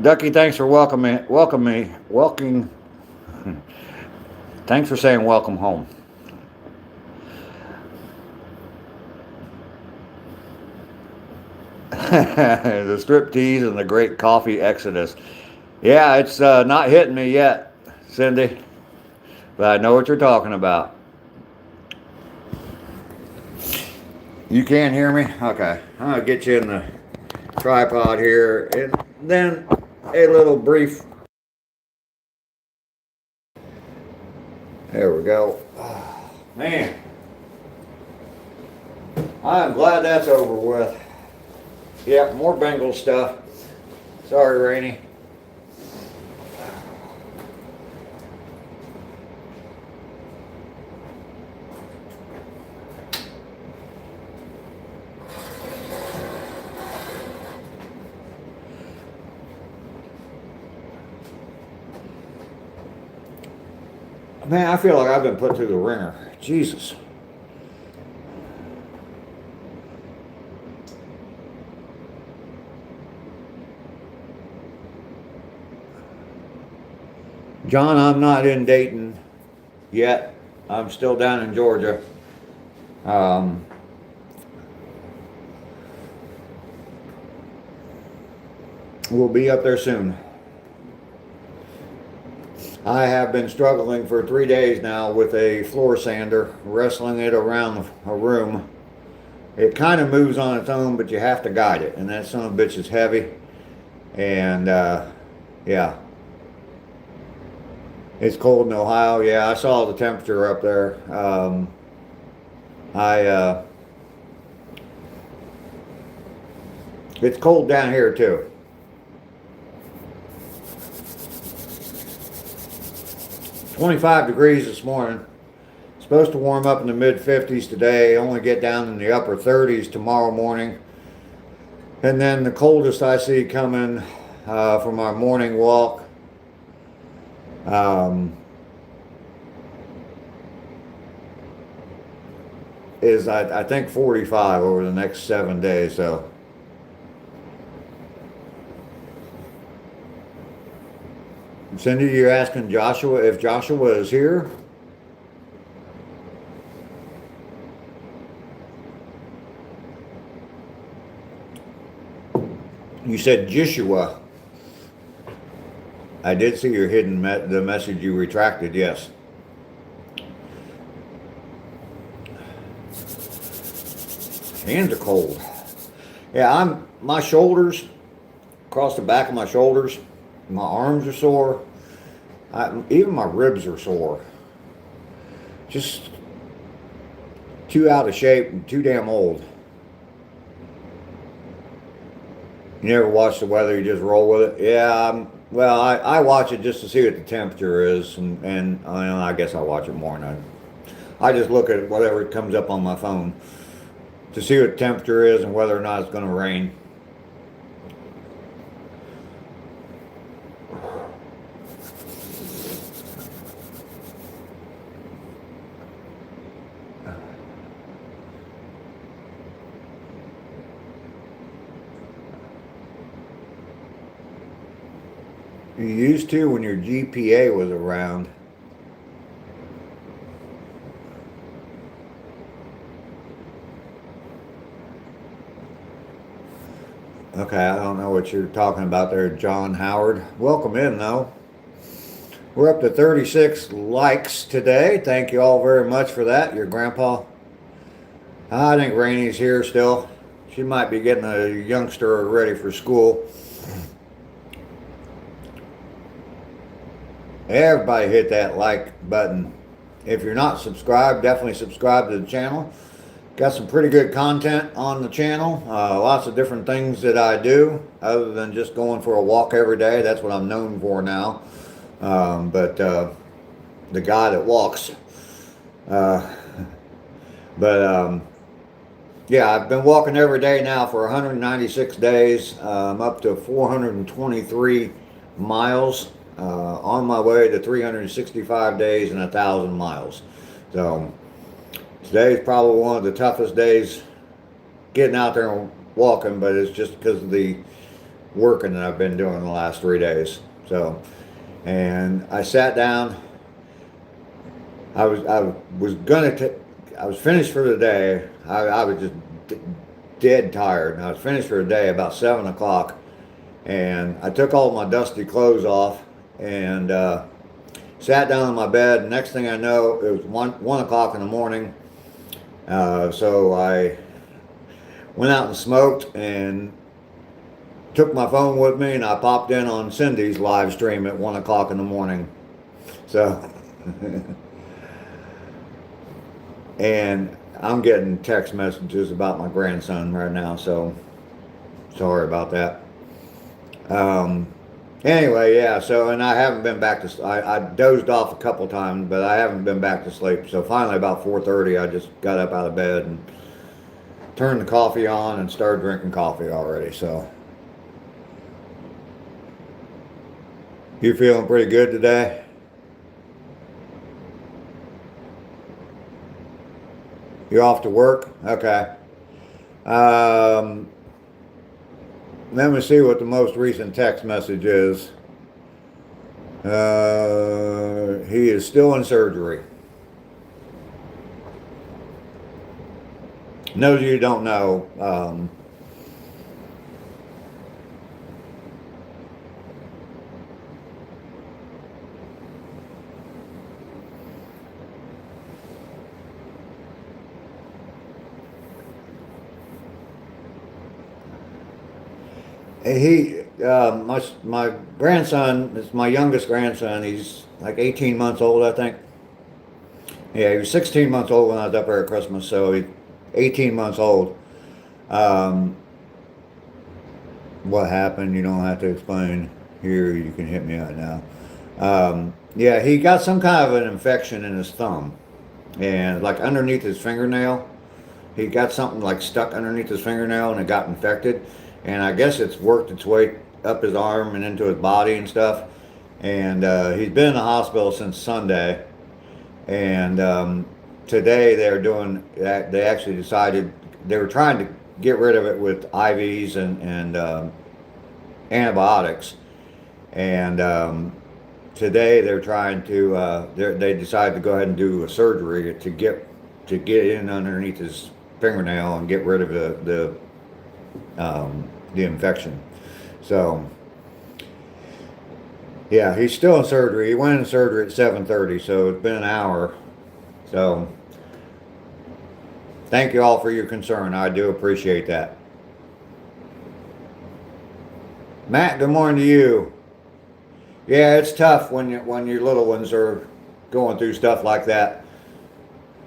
[SPEAKER 1] Ducky, thanks for welcoming. Thanks for saying welcome home. The striptease and the great coffee exodus. Yeah, it's not hitting me yet, Cindy, but I know what you're talking about. You can't hear me? Okay, I'm gonna get you in the tripod here, and then a little brief. There we go. Man, I'm glad that's over with. Yep, more Bengal stuff. Sorry, Rainey. Man, I feel like I've been put through the ringer. Jesus. John, I'm not in Dayton yet. I'm still down in Georgia. We'll be up there soon. I have been struggling for 3 days now with a floor sander, wrestling it around a room. It kind of moves on its own, but you have to guide it, and that son of a bitch is heavy. And yeah. It's cold in Ohio. Yeah, I saw the temperature up there. I It's cold down here too. 25 degrees this morning. Supposed to warm up in the mid 50s today. Only get down in the upper 30s tomorrow morning. And then the coldest I see coming from our morning walk um, is I think 45 over the next 7 days. So Cindy, you're asking Joshua if Joshua is here? You said Joshua. I did see your hidden the message you retracted, yes. Hands are cold. Yeah, my shoulders, across the back of my shoulders, my arms are sore. Even my ribs are sore. Just too out of shape and too damn old. You never watch the weather, you just roll with it? Yeah, well, I watch it just to see what the temperature is, and I guess I watch it more than I just look at whatever comes up on my phone to see what the temperature is and whether or not it's going to rain. You used to when your GPA was around. Okay, I don't know what you're talking about there, John Howard. Welcome in, though. We're up to 36 likes today. Thank you all very much for that. Your grandpa. I think Rainy's here still. She might be getting a youngster ready for school. Everybody hit that like button. If you're not subscribed, definitely subscribe to the channel. Got some pretty good content on the channel. Lots of different things that I do other than just going for a walk every day. That's what I'm known for now. But the guy that walks. Yeah, I've been walking every day now for 196 days. I'm up to 423 miles. On my way to 365 days and 1,000 miles. So today is probably one of the toughest days getting out there and walking, but it's just because of the working that I've been doing the last 3 days. So, and I sat down. I was finished for the day. I was just dead tired, and I was finished for the day about 7 o'clock. And I took all my dusty clothes off and sat down in my bed. Next thing I know, it was 1 o'clock in the morning. So I went out and smoked and took my phone with me, and I popped in on Cindy's live stream at 1 o'clock in the morning. So, and I'm getting text messages about my grandson right now, so sorry about that. Anyway, yeah, so, and I haven't been back to, I dozed off a couple times, but I haven't been back to sleep. So finally about 4:30, I just got up out of bed and turned the coffee on and started drinking coffee already. So you feeling pretty good today? You're off to work? Okay. Let me see what the most recent text message is. He is still in surgery. Those of you who don't know, my grandson is my youngest grandson. He's like 18 months old, I think. Yeah, he was 16 months old when I was up there at Christmas, so he's 18 months old. Um, what happened, you don't have to explain here. You can hit me out now. Yeah, he got some kind of an infection in his thumb, and like underneath his fingernail. He got something like stuck underneath his fingernail and it got infected. And I guess it's worked its way up his arm and into his body and stuff. And he's been in the hospital since Sunday. And today they're doing that. They actually decided they were trying to get rid of it with IVs and antibiotics. And today they're trying to. They decided to go ahead and do a surgery to get in underneath his fingernail and get rid of the infection. So yeah, he's still in surgery. He went in surgery at 7:30, so it's been an hour. So thank you all for your concern. I do appreciate that. Matt, good morning to you. Yeah, it's tough when your little ones are going through stuff like that.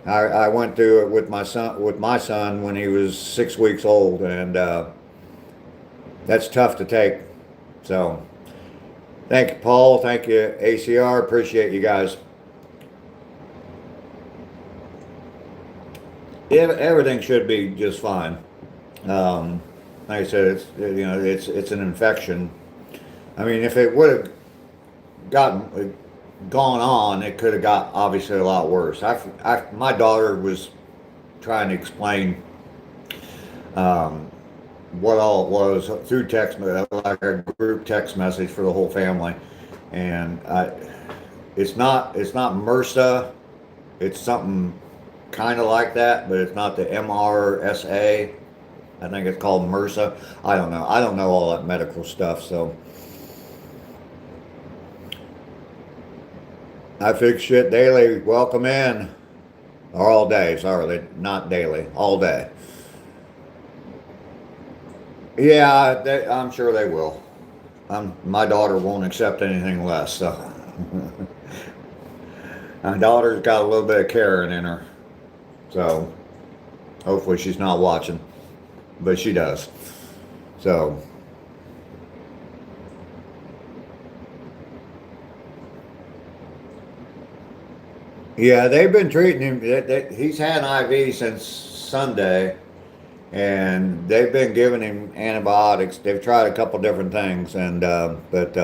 [SPEAKER 1] I went through it with my son when he was 6 weeks old, and that's tough to take. So, thank you, Paul. Thank you, ACR. Appreciate you guys. Everything should be just fine. Like I said, it's an infection. I mean, if it would have gone on, it could have got obviously a lot worse. My daughter was trying to explain what all it was through text, like a group text message for the whole family, and it's not MRSA. It's something kind of like that, but it's not the MRSA. I think it's called MRSA. I don't know. I don't know all that medical stuff, so. I fix shit daily. Welcome in. Or all day, sorry, not daily, all day. Yeah, I'm sure they will. My daughter won't accept anything less, so. My daughter's got a little bit of Karen in her, so hopefully she's not watching, but she does. So. Yeah, they've been treating him. He's had an IV since Sunday, and they've been giving him antibiotics. They've tried a couple different things, and but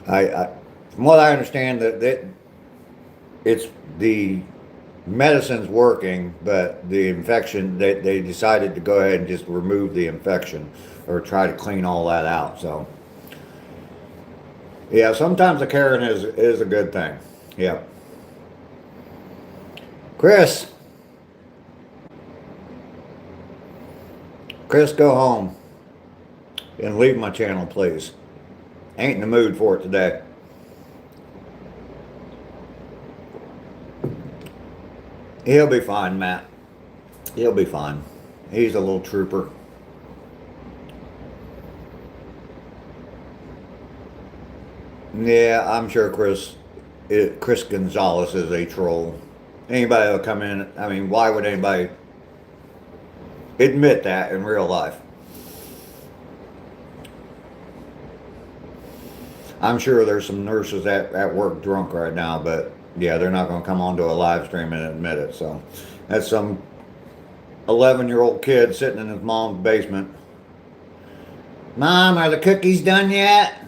[SPEAKER 1] I from what I understand, that it's the medicine's working, but the infection, they decided to go ahead and just remove the infection or try to clean all that out. So yeah, sometimes the caring is a good thing. Yeah. Chris, go home and leave my channel, please. Ain't in the mood for it today. He'll be fine, Matt. He'll be fine. He's a little trooper. Yeah, I'm sure Chris Gonzalez is a troll. Anybody will come in. I mean, why would anybody admit that in real life? I'm sure there's some nurses at work drunk right now, but yeah, they're not going to come onto a live stream and admit it. So that's some 11-year-old kid sitting in his mom's basement. Mom, are the cookies done yet?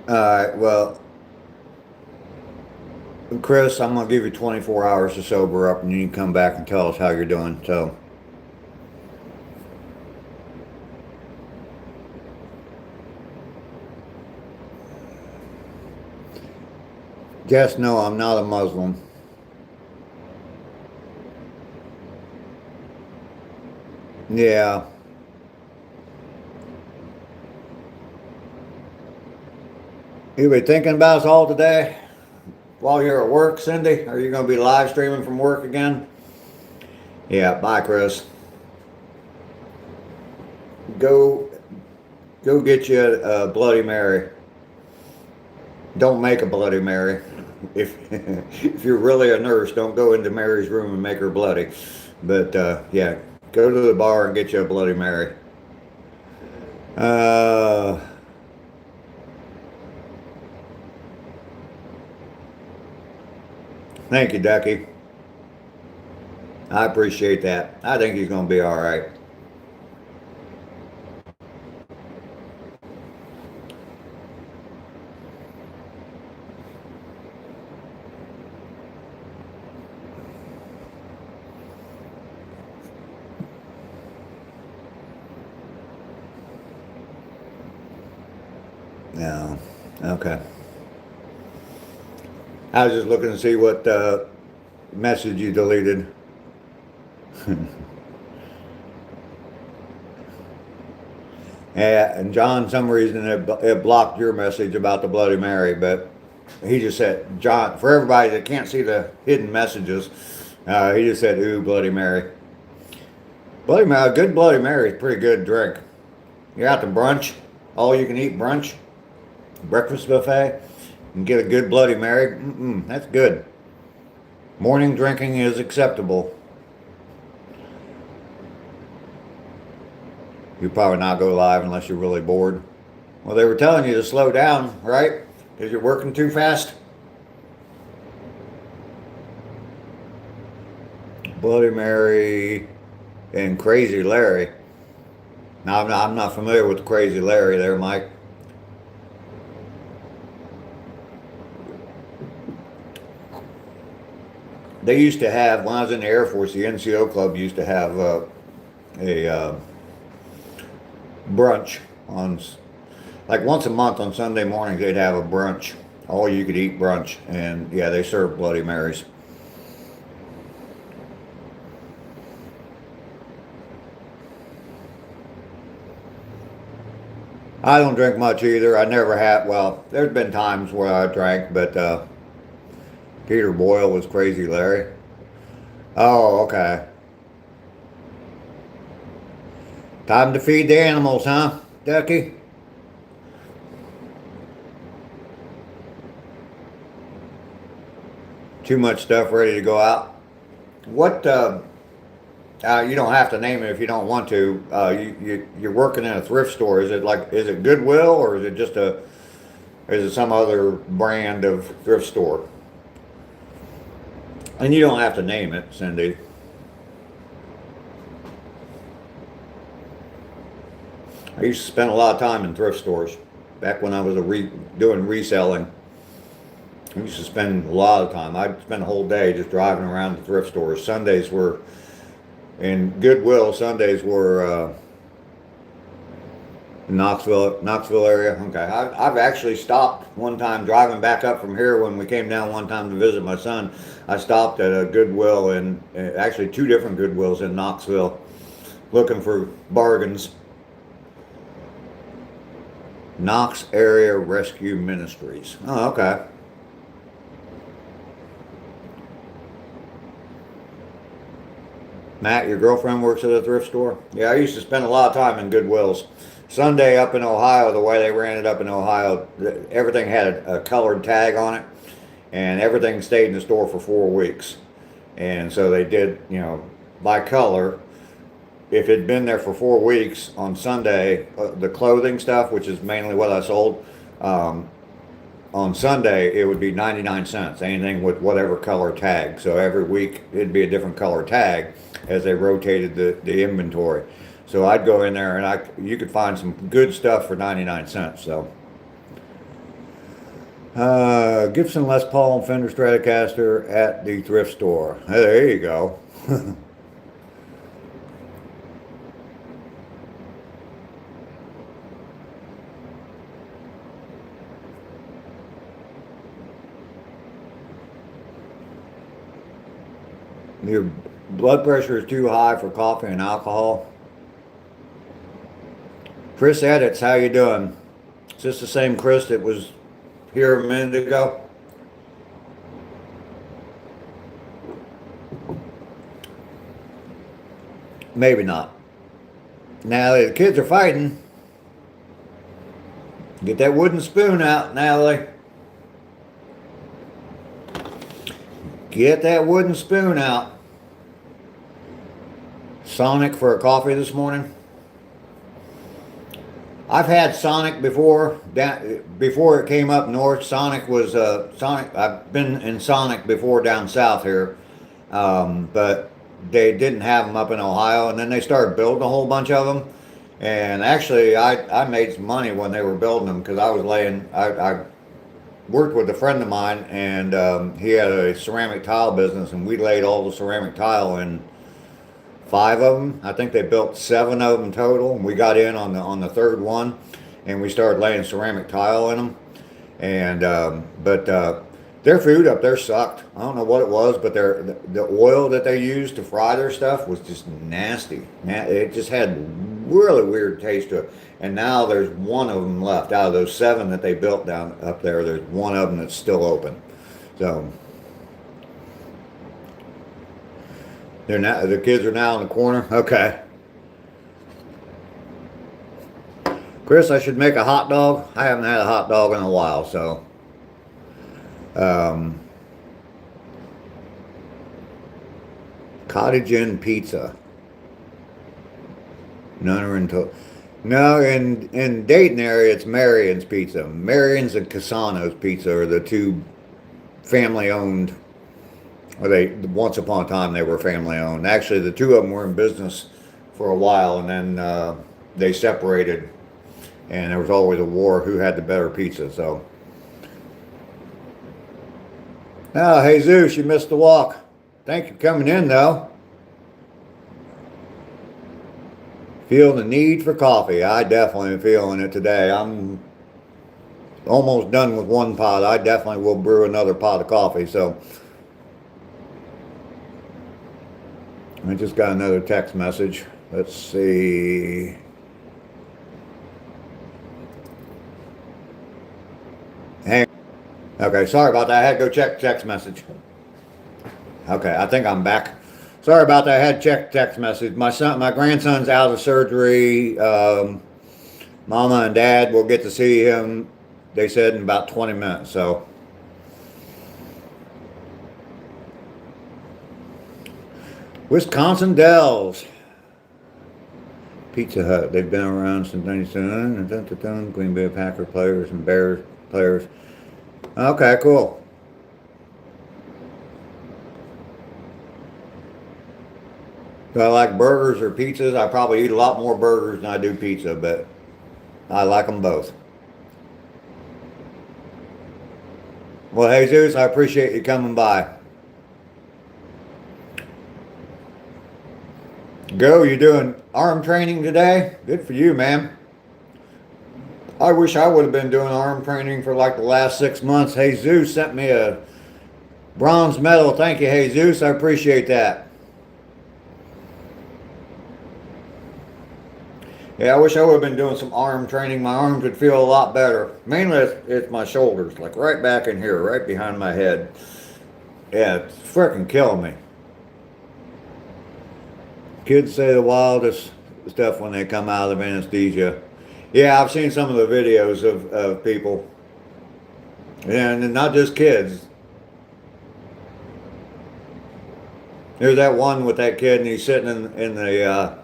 [SPEAKER 1] All right, well, Chris, I'm going to give you 24 hours to sober up, and you can come back and tell us how you're doing. So, just know I'm not a Muslim. Yeah. You been thinking about us all today while you're at work, Cindy? Are you going to be live streaming from work again? Yeah, bye, Chris. Go, go get you a Bloody Mary. Don't make a Bloody Mary. If if you're really a nurse, don't go into Mary's room and make her bloody. But yeah, go to the bar and get you a Bloody Mary. Uh, Thank you, Ducky. I appreciate that. I think he's going to be all right. No. Okay. I was just looking to see what message you deleted. Yeah, and John, some reason it blocked your message about the Bloody Mary, but he just said, John, for everybody that can't see the hidden messages, he just said, ooh, Bloody Mary. Bloody Mary, a good Bloody Mary is a pretty good drink. You're out to brunch, all you can eat brunch, breakfast buffet, and get a good Bloody Mary. That's good. Morning drinking is acceptable. You probably not go live unless you're really bored. Well, they were telling you to slow down, right? Because you're working too fast. Bloody Mary and Crazy Larry. Now, I'm not familiar with Crazy Larry there, Mike. They used to have, when I was in the Air Force, the NCO club used to have a brunch on, like once a month on Sunday mornings, they'd have a brunch, all you could eat brunch. And yeah, they served Bloody Marys. I don't drink much either. I never have. Well, there's been times where I drank, but Peter Boyle was Crazy Larry. Oh, okay. Time to feed the animals, huh, Ducky? Too much stuff ready to go out. What? You don't have to name it if you don't want to. You're working in a thrift store. Is it Goodwill or is it just is it some other brand of thrift store? And you don't have to name it, Cindy. I used to spend a lot of time in thrift stores back when I was doing reselling. I used to spend a lot of time. I'd spend a whole day just driving around the thrift stores. Sundays were in Goodwill. Sundays were Knoxville area. Okay, I've actually stopped one time driving back up from here when we came down one time to visit my son. I stopped at a Goodwill and actually two different Goodwills in Knoxville looking for bargains. Knox Area Rescue Ministries. Oh, okay. Matt, your girlfriend works at a thrift store? Yeah, I used to spend a lot of time in Goodwills. Sunday up in Ohio, the way they ran it up in Ohio, everything had a colored tag on it, and everything stayed in the store for 4 weeks. And so they did, by color. If it'd been there for 4 weeks on Sunday, the clothing stuff, which is mainly what I sold, on Sunday it would be 99 cents, anything with whatever color tag. So every week it'd be a different color tag as they rotated the inventory. So I'd go in there and you could find some good stuff for 99 cents. So Gibson Les Paul and Fender Stratocaster at the thrift store. Hey, there you go. Your blood pressure is too high for coffee and alcohol. Chris Edits, how you doing? Is this the same Chris that was here a minute ago?
[SPEAKER 2] Maybe not. Now the kids are fighting. Get that wooden spoon out, Natalie. Get that wooden spoon out. Sonic for a coffee this morning. I've had Sonic before. Before it came up north, Sonic was Sonic. I've been in Sonic before down south here, but they didn't have them up in Ohio, and then they started building a whole bunch of them. And actually, I made some money when they were building them because I was laying. I worked with a friend of mine, and he had a ceramic tile business, and we laid all the ceramic tile in 5 of them. I think they built 7 of them total, and we got in on the third one, and we started laying ceramic tile in them. And but their food up there sucked. I don't know what it was, but the oil that they used to fry their stuff was just nasty. It just had really weird taste to it. And now there's 1 of them left out of those 7 that they built down up there. There's 1 of them that's still open. So the kids are now in the corner. Okay. Chris, I should make a hot dog. I haven't had a hot dog in a while, so. Cottage Inn pizza. None are until. No, in Dayton area, it's Marion's Pizza. Marion's and Casano's Pizza are the 2 family-owned. Well, once upon a time they were family-owned. Actually, the 2 of them were in business for a while, and then they separated, and there was always a war who had the better pizza. So, oh, Jesus, you missed the walk. Thank you for coming in, though. Feel the need for coffee. I definitely am feeling it today. I'm almost done with 1 pot. I definitely will brew another pot of coffee. So I just got another text message. Let's see. Hang. Okay, sorry about that. I had to go check text message. Okay, I think I'm back. Sorry about that. I had to check text message. My grandson's out of surgery. Mama and Dad will get to see him, they said, in about 20 minutes. So, Wisconsin Dells. Pizza Hut. They've been around since 1997. Green Bay Packer players and Bears players. Okay, cool. Do I like burgers or pizzas? I probably eat a lot more burgers than I do pizza, but I like them both. Well, Jesus, I appreciate you coming by. Go, you doing arm training today? Good for you, man. I wish I would have been doing arm training for like the last 6 months. Jesus sent me a bronze medal. Thank you, Jesus. I appreciate that. Yeah, I wish I would have been doing some arm training. My arms would feel a lot better. Mainly it's my shoulders, like right back in here, right behind my head. Yeah, it's freaking killing me. Kids say the wildest stuff when they come out of anesthesia. Yeah, I've seen some of the videos of people. And not just kids. There's that one with that kid, and he's sitting in the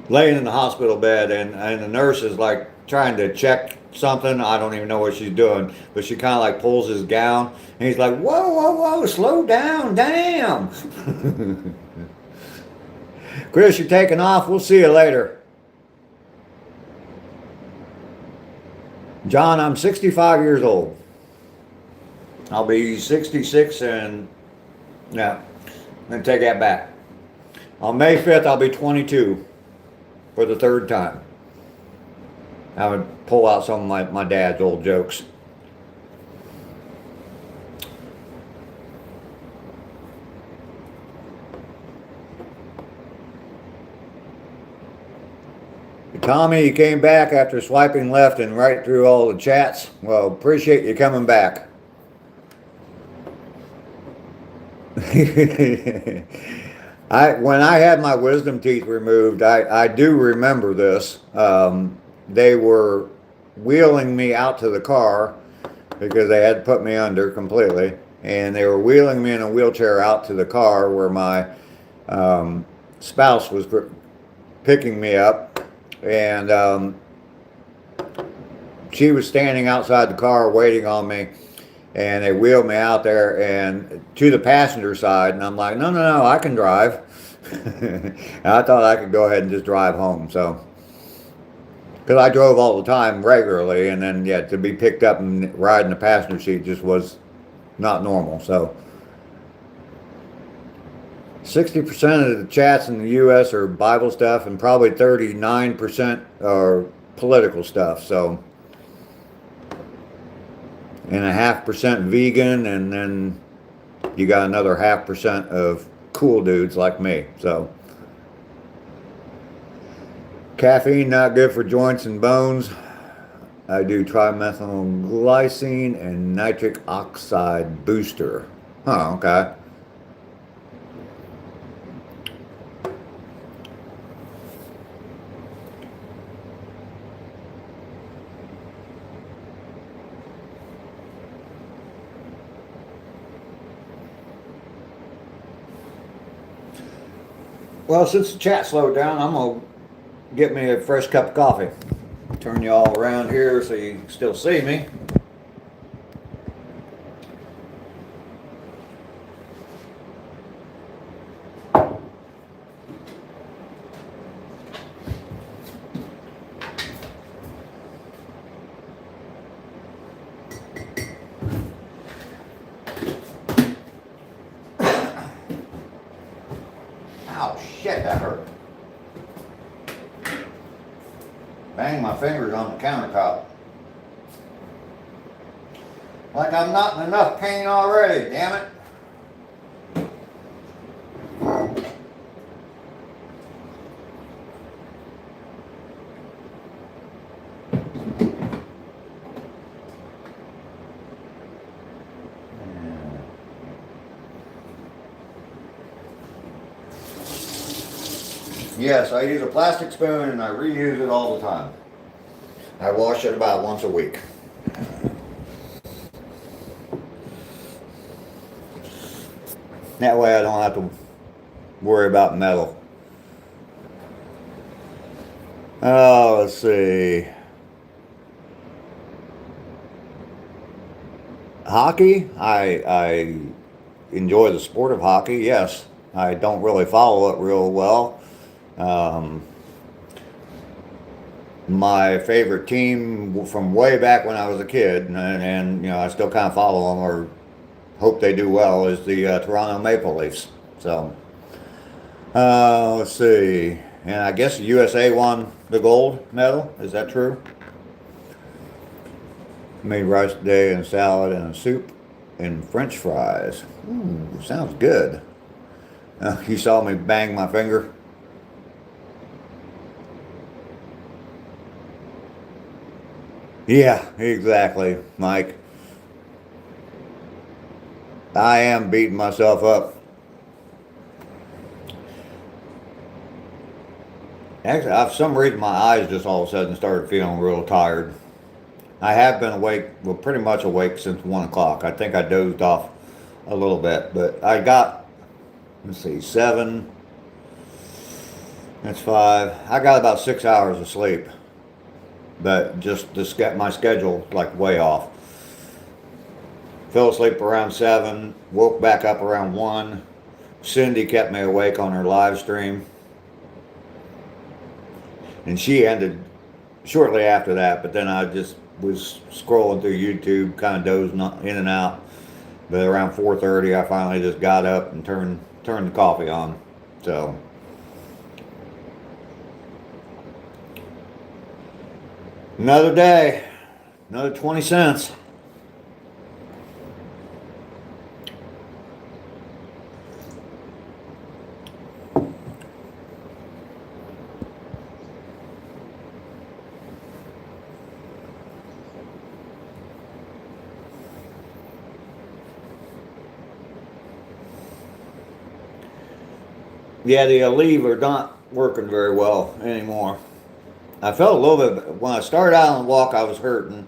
[SPEAKER 2] laying in the hospital bed, and the nurse is like trying to check something. I don't even know what she's doing, but she kind of like pulls his gown, and he's like, whoa, whoa, whoa, slow down, damn. Chris, you're taking off. We'll see you later. John, I'm 65 years old. I'll be 66 and, yeah, I'm going to take that back. On May 5th, I'll be 22. For the 3rd time. I would pull out some of my dad's old jokes. Tommy, you came back after swiping left and right through all the chats. Well, appreciate you coming back. When I had my wisdom teeth removed, I do remember this. They were wheeling me out to the car because they had to put me under completely, and they were wheeling me in a wheelchair out to the car where my spouse was picking me up, and she was standing outside the car waiting on me, and they wheeled me out there and to the passenger side, and I'm like, no, no, no, I can drive. And I thought I could go ahead and just drive home, so because I drove all the time regularly, and then yeah, to be picked up and ride in the passenger seat just was not normal. So 60% of the chats in the U.S. are Bible stuff, and probably 39% are political stuff. So, and 0.5% vegan, and then you got another 0.5% of cool dudes like me. So, caffeine not good for joints and bones. I do trimethylglycine and nitric oxide booster. Huh, okay. Well, since the chat slowed down, I'm going to get me a fresh cup of coffee. Turn you all around here so you can still see me. Ow, shit, that hurt. Bang my fingers on the countertop. Like I'm not in enough pain already, damn it. Yes, I use a plastic spoon and I reuse it all the time. I wash it about once a week. That way I don't have to worry about metal. Oh, let's see. Hockey, I enjoy the sport of hockey, yes. I don't really follow it real well. My favorite team from way back when I was a kid, and you know I still kind of follow them or hope they do well, is the Toronto Maple Leafs. So let's see, and I guess the USA won the gold medal. Is that true? Made rice today and salad and a soup and French fries. Ooh, sounds good. You saw me bang my finger. Yeah, exactly, Mike. I am beating myself up. Actually, for some reason, my eyes just all of a sudden started feeling real tired. I have been awake, well, pretty much awake since 1 o'clock. I think I dozed off a little bit, but I got, let's see, 7, that's 5. I got about 6 hours of sleep, but just my schedule like way off. Fell asleep around 7, woke back up around 1. Cindy kept me awake on her live stream. And she ended shortly after that, but then I just was scrolling through YouTube, kind of dozing in and out. But around 4:30, I finally just got up and turned the coffee on. So another day, another 20 cents. Yeah, the Aleve are not working very well anymore. I felt a little bit when I started out on the walk. I was hurting,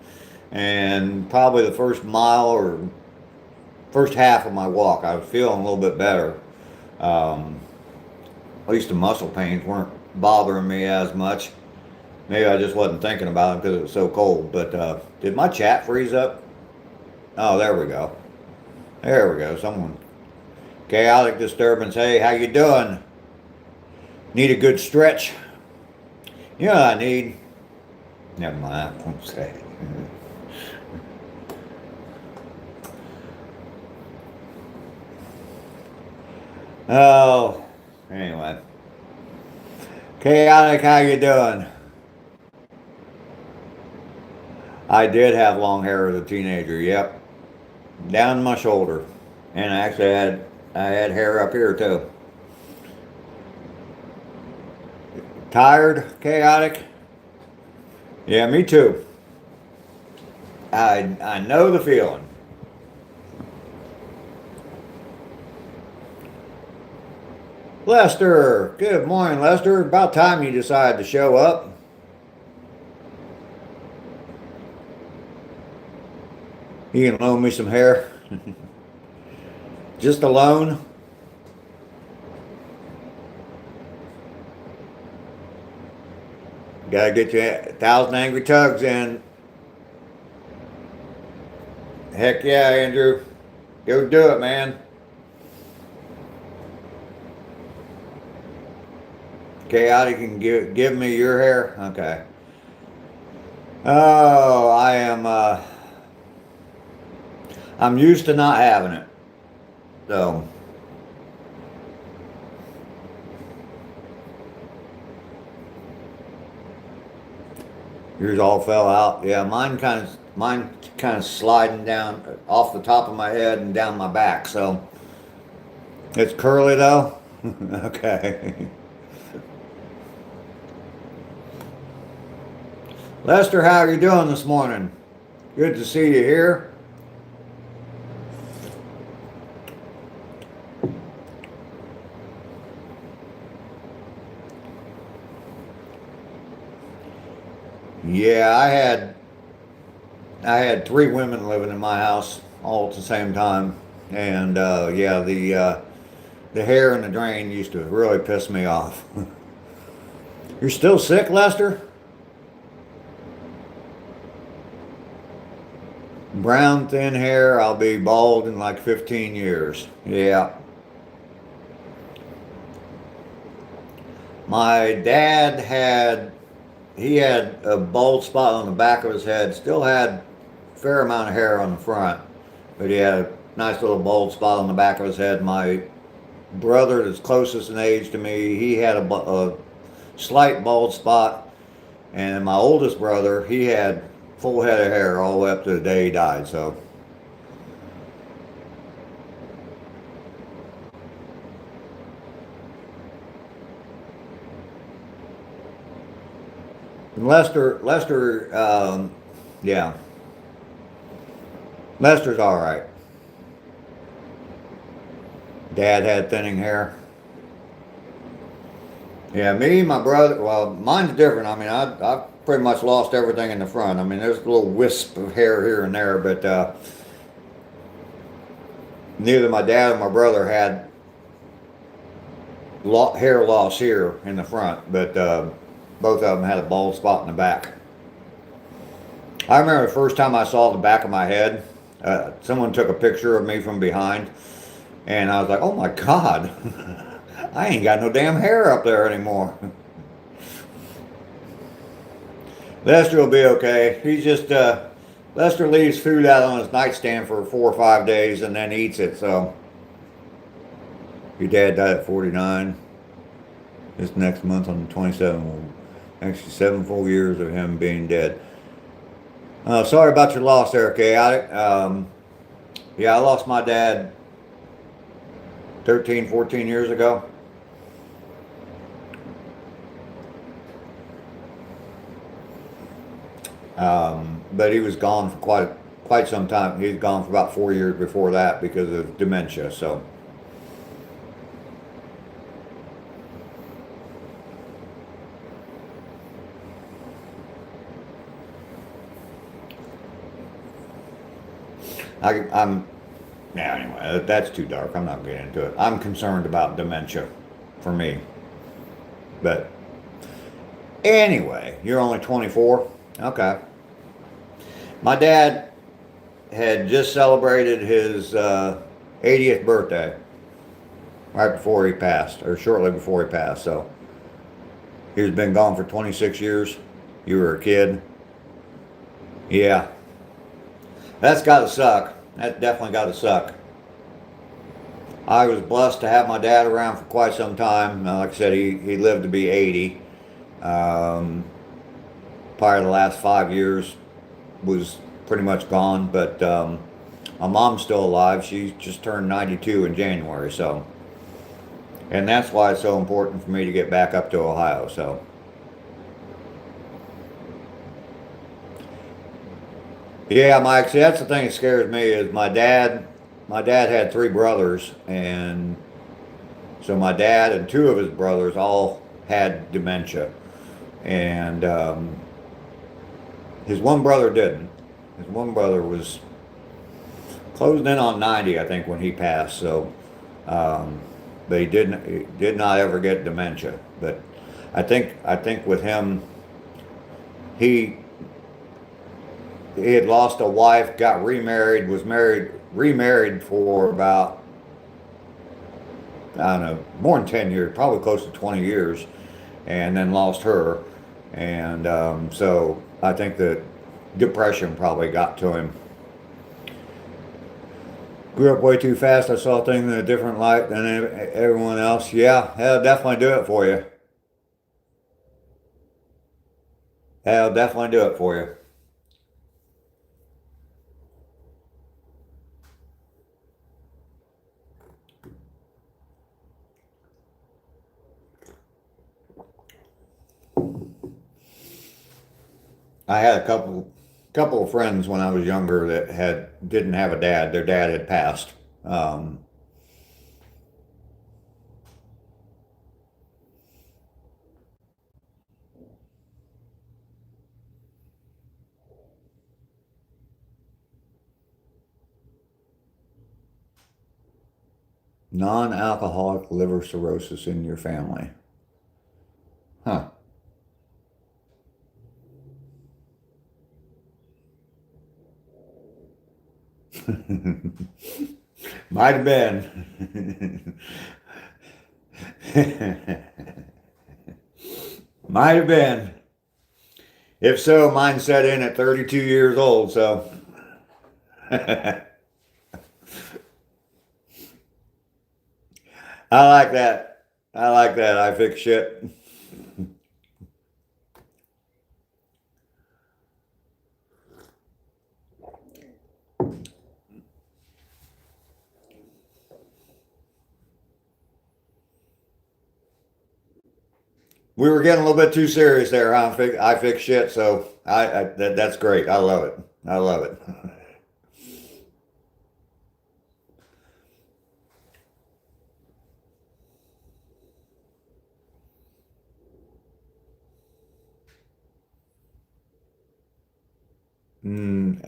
[SPEAKER 2] and probably the first mile or first half of my walk, I was feeling a little bit better. Um, at least the muscle pains weren't bothering me as much. Maybe I just wasn't thinking about it because it was so cold. But did my chat freeze up? Oh, there we go. There we go. Someone chaotic disturbance. Hey, how you doing? Need a good stretch? You know what I need? Never mind. I won't say. Oh, anyway. Chaotic, how you doing? I did have long hair as a teenager. Yep, down my shoulder, and I had hair up here too. Tired, chaotic. Yeah, me too. I know the feeling. Lester, good morning, Lester. About time you decided to show up. You can loan me some hair. Just a loan. Gotta get you 1,000 angry tugs in. Heck yeah, Andrew. Go do it, man. Chaotic can give me your hair. Okay. Oh, I'm used to not having it. So yours all fell out. Yeah, mine kind of sliding down off the top of my head and down my back. So it's curly though. Okay. Lester, how are you doing this morning? Good to see you here. Yeah, I had three women living in my house all at the same time, and yeah, the hair in the drain used to really piss me off. You're still sick, Lester? Brown thin hair. I'll be bald in like 15 years. Yeah. My dad had a bald spot on the back of his head. Still had a fair amount of hair on the front, but he had a nice little bald spot on the back of his head. My brother, that's closest in age to me, he had a slight bald spot, and my oldest brother, he had full head of hair all the way up to the day he died. So Lester, yeah, Lester's all right. Dad had thinning hair. Yeah, me, my brother. Well, mine's different. I mean, I've pretty much lost everything in the front. I mean, there's a little wisp of hair here and there, but neither my dad or my brother had hair loss here in the front, but both of them had a bald spot in the back. I remember the first time I saw the back of my head. Someone took a picture of me from behind, and I was like, "Oh my God, I ain't got no damn hair up there anymore." Lester will be okay. He's just Lester leaves food out on his nightstand for 4 or 5 days and then eats it. So your dad died at 49. This next month on the 27th. Actually, 7 full years of him being dead. Sorry about your loss there, Chaotic. Yeah, I lost my dad 13, 14 years ago. But he was gone for quite some time. He was gone for about 4 years before that because of dementia. So I'm yeah. Anyway, that's too dark. I'm not getting into it. I'm concerned about dementia, for me. But anyway, you're only 24. Okay. My dad had just celebrated his 80th birthday right before he passed, or shortly before he passed. So he's been gone for 26 years. You were a kid. Yeah, that's got to suck. That definitely got to suck. I was blessed to have my dad around for quite some time. Like I said, he lived to be 80. Um, Probably the last 5 years was pretty much gone, but my mom's still alive. She just turned 92 in January, so. And that's why it's so important for me to get back up to Ohio, so. Yeah, Mike, see, that's the thing that scares me is my dad had three brothers, and so my dad and two of his brothers all had dementia. And his one brother didn't. His one brother was closing in on 90, I think, when he passed. So, um, but he did not ever get dementia. But I think with him, he he had lost a wife, got remarried, was remarried for about, I don't know, more than 10 years, probably close to 20 years, and then lost her. And so I think that depression probably got to him. Grew up way too fast. I saw things in a different light than everyone else. Yeah, that'll definitely do it for you. That'll definitely do it for you. I had a couple of friends when I was younger that didn't have a dad. Their dad had passed. Um, Non-alcoholic liver cirrhosis in your family. Huh. Might have been. Might have been. If so, mine set in at 32 years old, so. I like that. I like that. I fix shit. We were getting a little bit too serious there, huh? I fix shit, so that's great. I love it. I love it. Mm,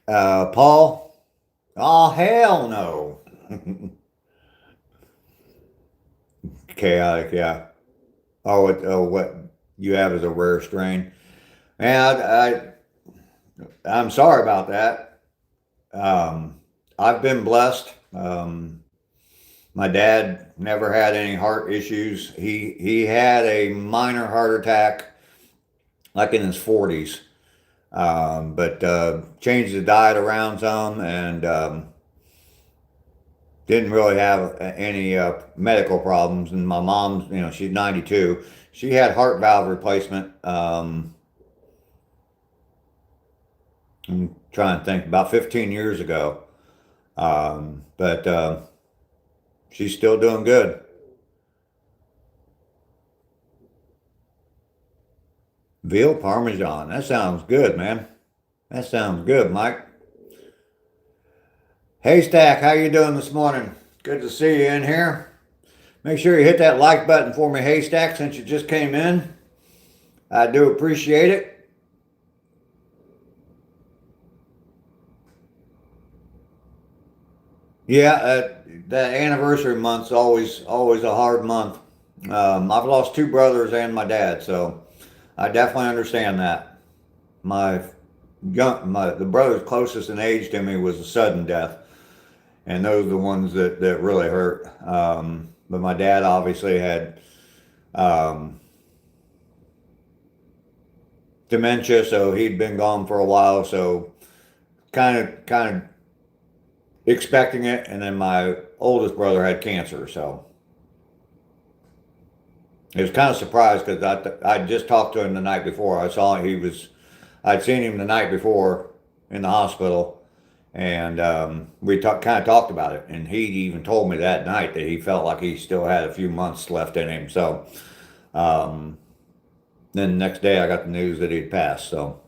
[SPEAKER 2] Paul? Oh, hell no. Chaotic, yeah. Oh, what you have is a rare strain. And I'm sorry about that. I've been blessed. My dad never had any heart issues. He had a minor heart attack like in his 40s, but changed his diet around some and didn't really have any medical problems. And my mom's, she's 92. She had heart valve replacement. I'm trying to think about 15 years ago. But she's still doing good. Veal Parmesan. That sounds good, man. That sounds good, Mike. Haystack, how you doing this morning? Good to see you in here. Make sure you hit that like button for me, Haystack, since you just came in. I do appreciate it. Yeah, the anniversary month's always a hard month. I've lost two brothers and my dad, so I definitely understand that. My the brothers closest in age to me was a sudden death, and those are the ones that really hurt. But my dad obviously had um, dementia, so he'd been gone for a while, so kind of expecting it. And then my oldest brother had cancer, so I was kind of surprised because I just talked to him the night before. I'd seen him the night before in the hospital, and we kind of talked about it. And he even told me that night that he felt like he still had a few months left in him. So um, then the next day I got the news that he'd passed. So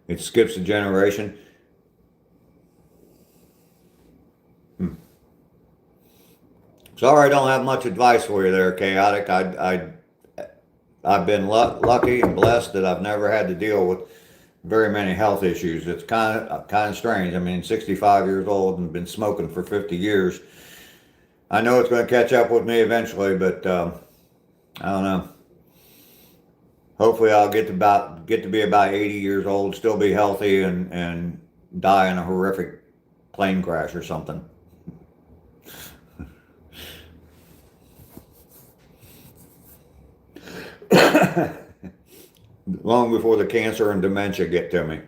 [SPEAKER 2] it skips a generation. Hmm. Sorry, I don't have much advice for you there, Chaotic. I've been lucky and blessed that I've never had to deal with very many health issues. It's kind of strange. I mean, 65 years old and been smoking for 50 years. I know it's going to catch up with me eventually, but I don't know. Hopefully, I'll get to be about 80 years old, still be healthy, and die in a horrific plane crash or something. Long before the cancer and dementia get to me.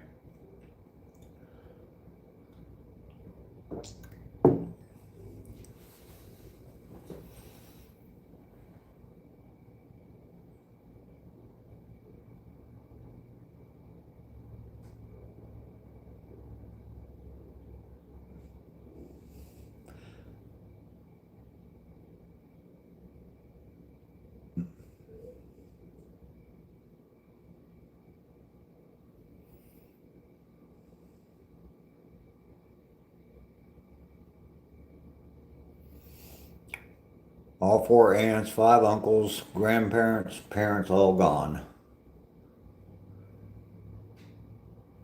[SPEAKER 2] All four aunts, five uncles, grandparents, parents all gone.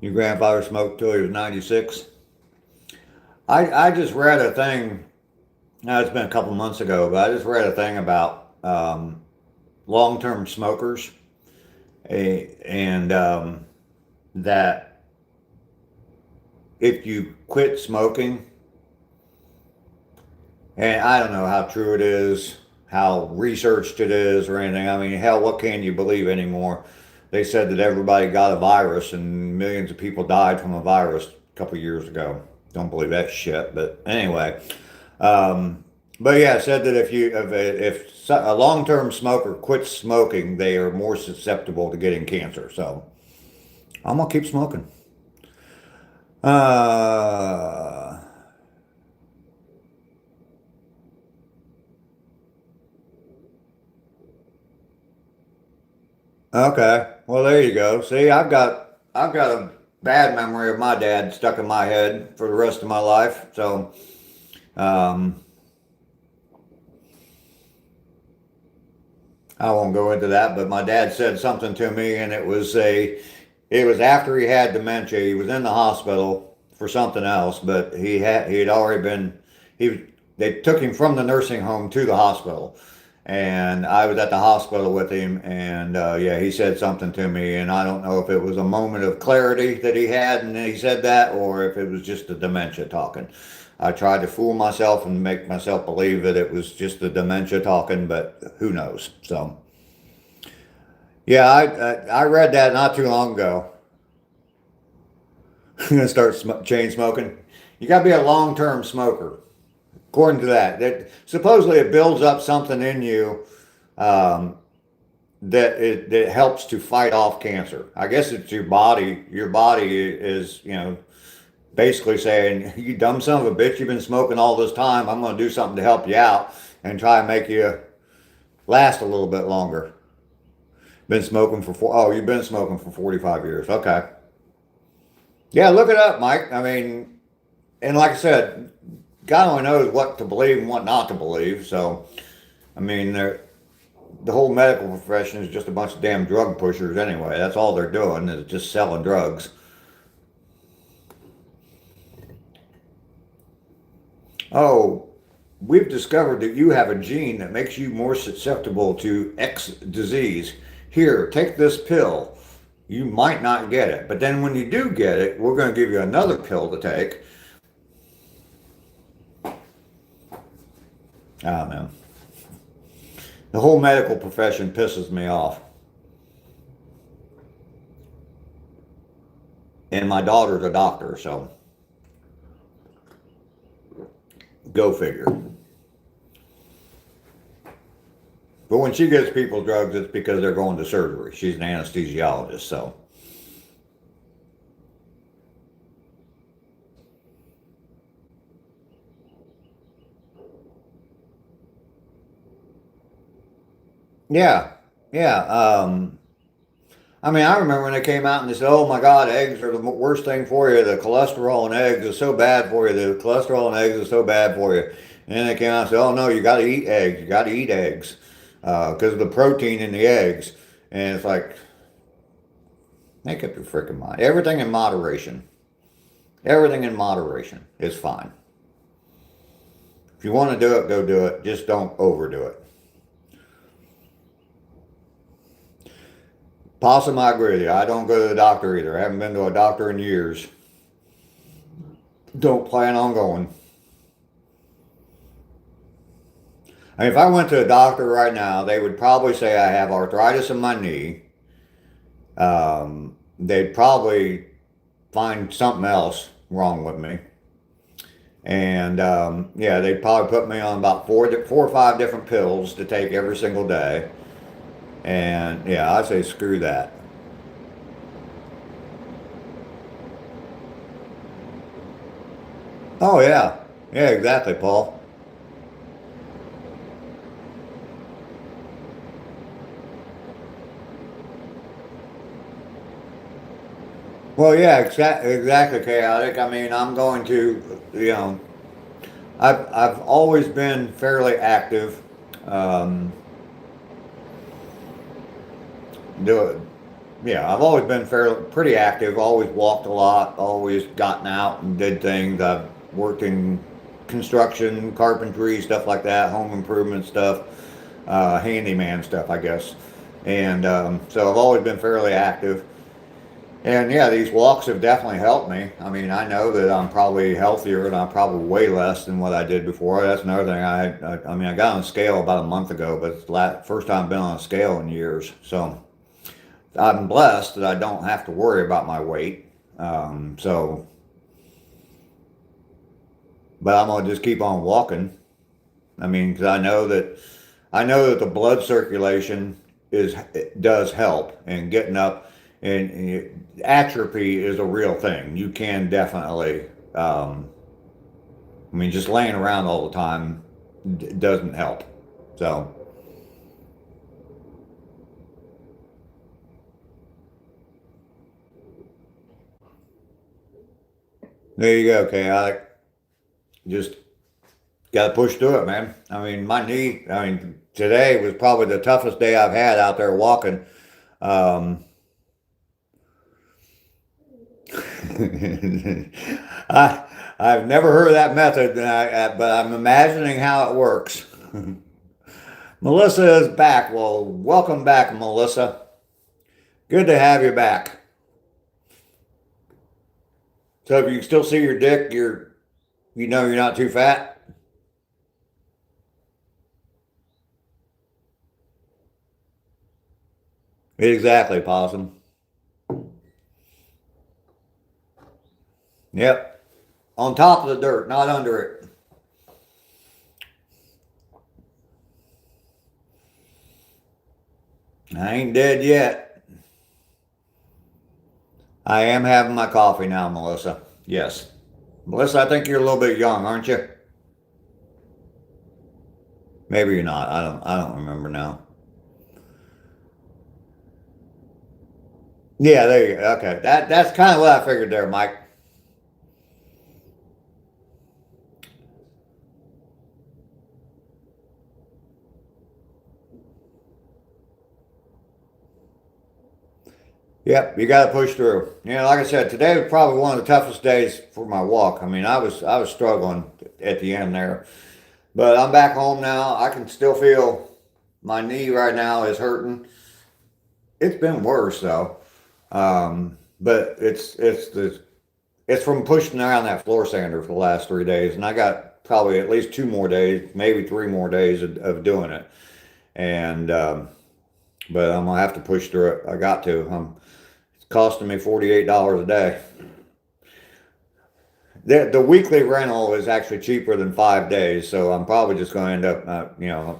[SPEAKER 2] Your grandfather smoked till he was 96. I just read a thing. Now it's been a couple months ago, but I just read a thing about long-term smokers, and that if you quit smoking, and I don't know how true it is, how researched it is, or anything. I mean, hell, what can you believe anymore? They said that everybody got a virus and millions of people died from a virus a couple years ago. Don't believe that shit, but anyway. Um, but yeah, it said that if a long-term smoker quits smoking, they are more susceptible to getting cancer. So I'm gonna keep smoking. Uh, Okay. Well, there you go. See, I've got a bad memory of my dad stuck in my head for the rest of my life. So, um, I won't go into that, but my dad said something to me, and it was after he had dementia. He was in the hospital for something else, but he had already been he they took him from the nursing home to the hospital, and I was at the hospital with him, and yeah, he said something to me, and I don't know if it was a moment of clarity that he had, and he said that, or if it was just the dementia talking. I tried to fool myself and make myself believe that it was just the dementia talking, but who knows? So, yeah, I read that not too long ago. I'm gonna start chain smoking. You got to be a long term smoker, according to that. That supposedly it builds up something in you um, that helps to fight off cancer. I guess it's your body. Your body is basically saying, "You dumb son of a bitch, you've been smoking all this time. I'm going to do something to help you out and try and make you last a little bit longer." Been smoking for you've been smoking for 45 years. Okay. Yeah, look it up, Mike. I mean, and like I said, God only knows what to believe and what not to believe. So, I mean, the whole medical profession is just a bunch of damn drug pushers anyway. That's all they're doing is just selling drugs. Oh, we've discovered that you have a gene that makes you more susceptible to X disease. Here, take this pill. You might not get it, but then when you do get it, we're going to give you another pill to take. I don't know. The whole medical profession pisses me off. And my daughter's a doctor, so go figure. But when she gives people drugs, it's because they're going to surgery. She's an anesthesiologist, so. Yeah, yeah. I mean, I remember when they came out and they said, "Oh my God, eggs are the worst thing for you. The cholesterol in eggs is so bad for you. The cholesterol in eggs is so bad for you." And then they came out and said, "Oh no, you got to eat eggs. You got to eat eggs because of the protein in the eggs." And it's like, make up your freaking mind. Everything in moderation. Everything in moderation is fine. If you want to do it, go do it. Just don't overdo it. Possum, I agree with you. I don't go to the doctor either. I haven't been to a doctor in years. Don't plan on going. I mean, if I went to a doctor right now, they would probably say I have arthritis in my knee. They'd probably find something else wrong with me. And yeah, they'd probably put me on about four or five different pills to take every single day. And yeah, I'd say screw that. Oh yeah, yeah, exactly, Paul. Well, yeah, exactly, chaotic. I mean, I'm going to, I've always been fairly active. Um, do Yeah, I've always been fairly pretty active. Always walked a lot. Always gotten out and did things. I've worked in construction, carpentry, stuff like that, home improvement stuff, handyman stuff, I guess. And so I've always been fairly active. And yeah, these walks have definitely helped me. I mean, I know that I'm probably healthier and I'm probably way less than what I did before. That's another thing. I mean, I got on a scale about a month ago, but it's the first time I've been on a scale in years. So I'm blessed that I don't have to worry about my weight. So, but I'm gonna just keep on walking. I mean, because I know that the blood circulation it does help, and getting up and atrophy is a real thing. You can definitely. I mean, just laying around all the time doesn't help. So. There you go, chaotic. Just got to push through it, man. I mean, my knee. I mean, today was probably the toughest day I've had out there walking. Um, I I've never heard of that method, but I'm imagining how it works. Melissa is back. Well, welcome back, Melissa. Good to have you back. So if you can still see your dick, you know you're not too fat. Exactly, possum. Yep. On top of the dirt, not under it. I ain't dead yet. I am having my coffee now, Melissa. Yes. Melissa, I think you're a little bit young, aren't you? Maybe you're not. I don't remember now. Yeah, there you go. Okay. That's kind of what I figured there, Mike. Yep, you got to push through. Like I said, today was probably one of the toughest days for my walk. I mean, I was struggling. at the end there. But I'm back home now. I can still feel my knee right now is hurting. It's been worse though. But it's from pushing around that floor sander for the last 3 days, and I got probably at least 2 more days, maybe 3 more days of doing it. And but I'm gonna have to push through it. I got to. It's costing me $48 a day. The weekly rental is actually cheaper than 5 days, so I'm probably just going to end up,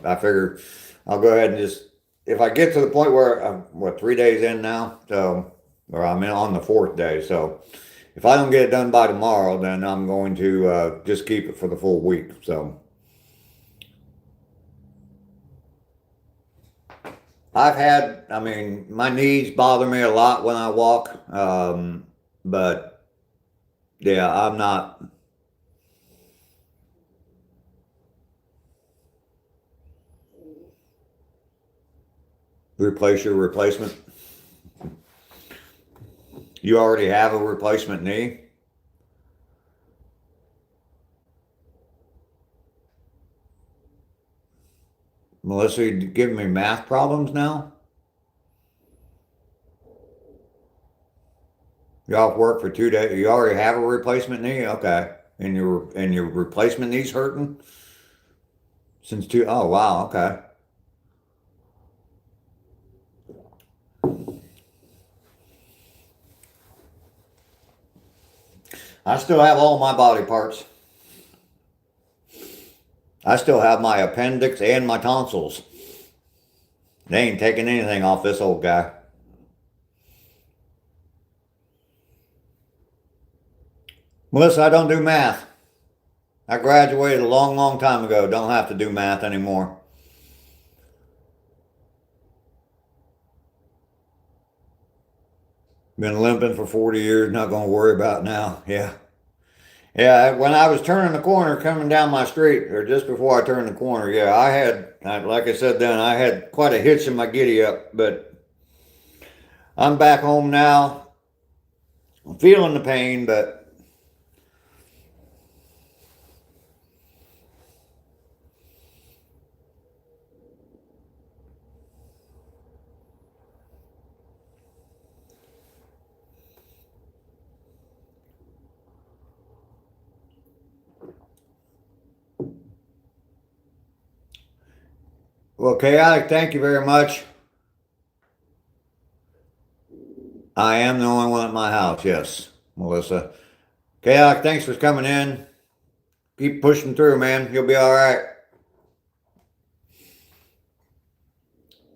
[SPEAKER 2] I figure I'll go ahead and just, if I get to the point where I'm, 3 days in now, so, or I'm in on the 4th day, so if I don't get it done by tomorrow, then I'm going to just keep it for the full week, so. My knees bother me a lot when I walk, but yeah, I'm not. Replace your replacement. You already have a replacement knee. Melissa, you giving me math problems now? You off work for 2 days. You already have a replacement knee? Okay. And your replacement knee's hurting? Since two, oh wow, okay. I still have all my body parts. I still have my appendix and my tonsils. They ain't taking anything off this old guy. Melissa, I don't do math. I graduated a long, long time ago. Don't have to do math anymore. Been limping for 40 years, not going to worry about it now. Yeah. Yeah, when I was turning the corner coming down my street, or just before I turned the corner, yeah, like I said then, I had quite a hitch in my giddy up, but I'm back home now. I'm feeling the pain, but well, Chaotic, thank you very much. I am the only one at my house, yes, Melissa. Chaotic, thanks for coming in. Keep pushing through, man. You'll be all right.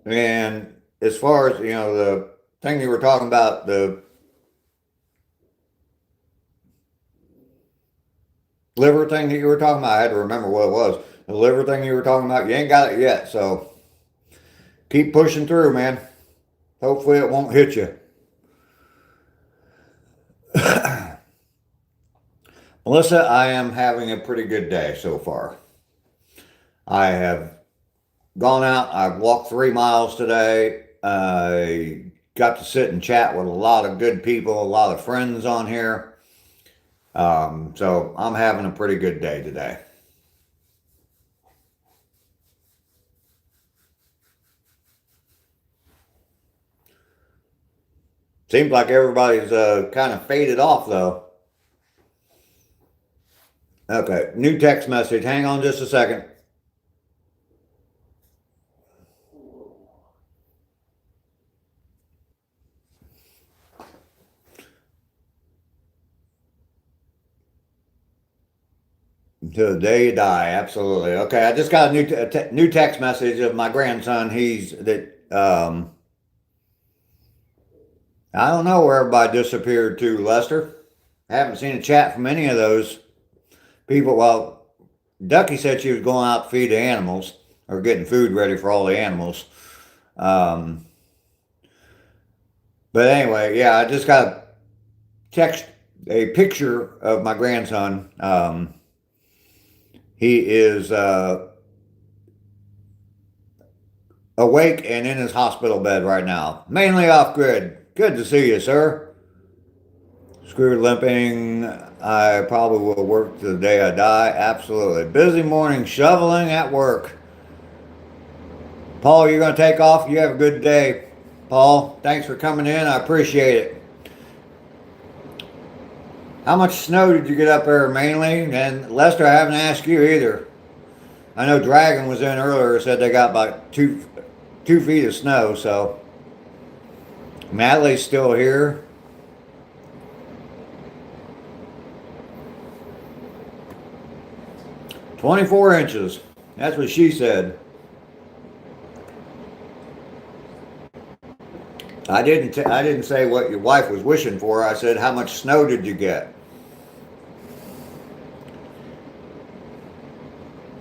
[SPEAKER 2] And as far as, the thing you were talking about, the liver thing that you were talking about, I had to remember what it was. The liver thing you were talking about, you ain't got it yet, so keep pushing through, man. Hopefully it won't hit you. Melissa, I am having a pretty good day so far. I have gone out, I've walked 3 miles today. I got to sit and chat with a lot of good people, a lot of friends on here. So I'm having a pretty good day today. Seems like everybody's kind of faded off though. Okay, new text message. Hang on just a second. Until the day you die, absolutely. Okay, I just got a new text message of my grandson. I don't know where everybody disappeared to, Lester. I haven't seen a chat from any of those people. Well, Ducky said she was going out to feed the animals or getting food ready for all the animals. Um, but anyway, yeah, I just got a picture of my grandson. He is awake and in his hospital bed right now, mainly off grid. Good to see you, sir. Screw limping. I probably will work to the day I die. Absolutely. Busy morning shoveling at work. Paul, you're going to take off? You have a good day. Paul, thanks for coming in. I appreciate it. How much snow did you get up there mainly? And Lester, I haven't asked you either. I know Dragon was in earlier, said they got about 2 feet of snow, so Madely's still here. "24 inches. That's what she said. I didn't say what your wife was wishing for. I said, how much snow did you get?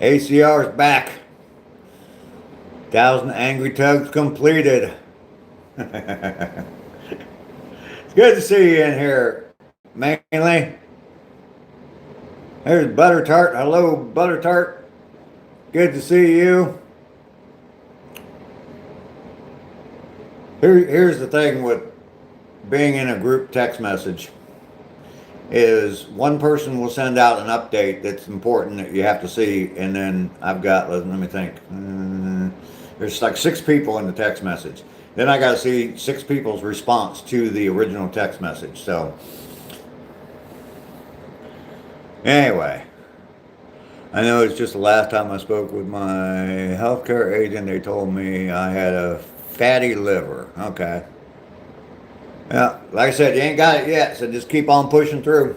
[SPEAKER 2] ACR's back. 1,000 angry tugs completed. It's good to see you in here, mainly. There's Butter Tart. Hello, Butter Tart. Good to see you. Here's the thing with being in a group text message is one person will send out an update that's important that you have to see, and then I've got, let me think, there's like 6 people in the text message. Then I got to see 6 people's response to the original text message. So anyway, I know it's just the last time I spoke with my healthcare agent. They told me I had a fatty liver. Okay. Yeah, like I said, you ain't got it yet, so just keep on pushing through.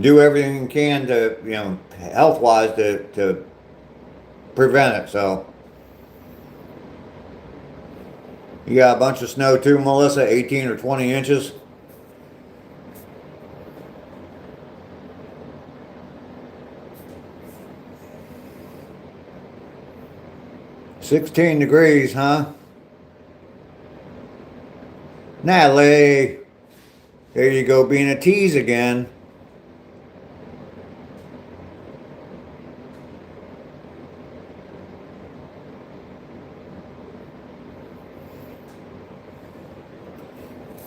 [SPEAKER 2] Do everything you can to, health-wise to prevent it. So you got a bunch of snow too, Melissa, 18 or 20 inches. "16 degrees, huh? Natalie, there you go, being a tease again.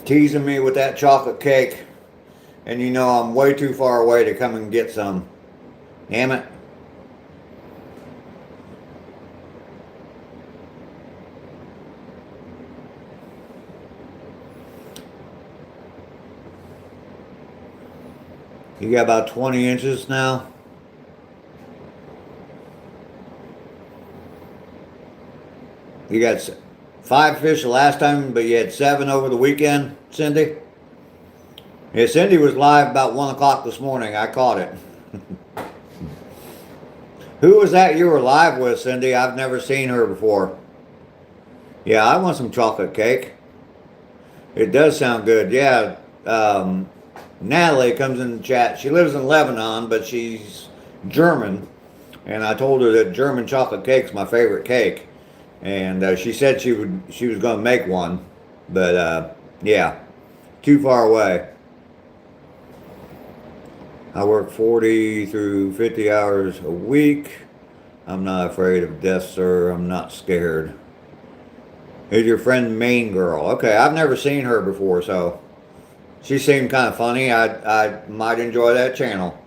[SPEAKER 2] Teasing me with that chocolate cake, and you know I'm way too far away to come and get some. Damn it. You got about 20 inches now. You got 5 fish the last time, but you had 7 over the weekend, Cindy? Yeah, Cindy was live about 1 o'clock this morning. I caught it. Who was that you were live with, Cindy? I've never seen her before. Yeah, I want some chocolate cake. It does sound good. Yeah, Natalie comes in the chat. She lives in Lebanon, but she's German. And I told her that German chocolate cake's my favorite cake. And she said she was going to make one. But, yeah, too far away. I work 40 through 50 hours a week. I'm not afraid of death, sir. I'm not scared. Who's your friend, Main Girl? Okay, I've never seen her before, so she seemed kind of funny. I might enjoy that channel.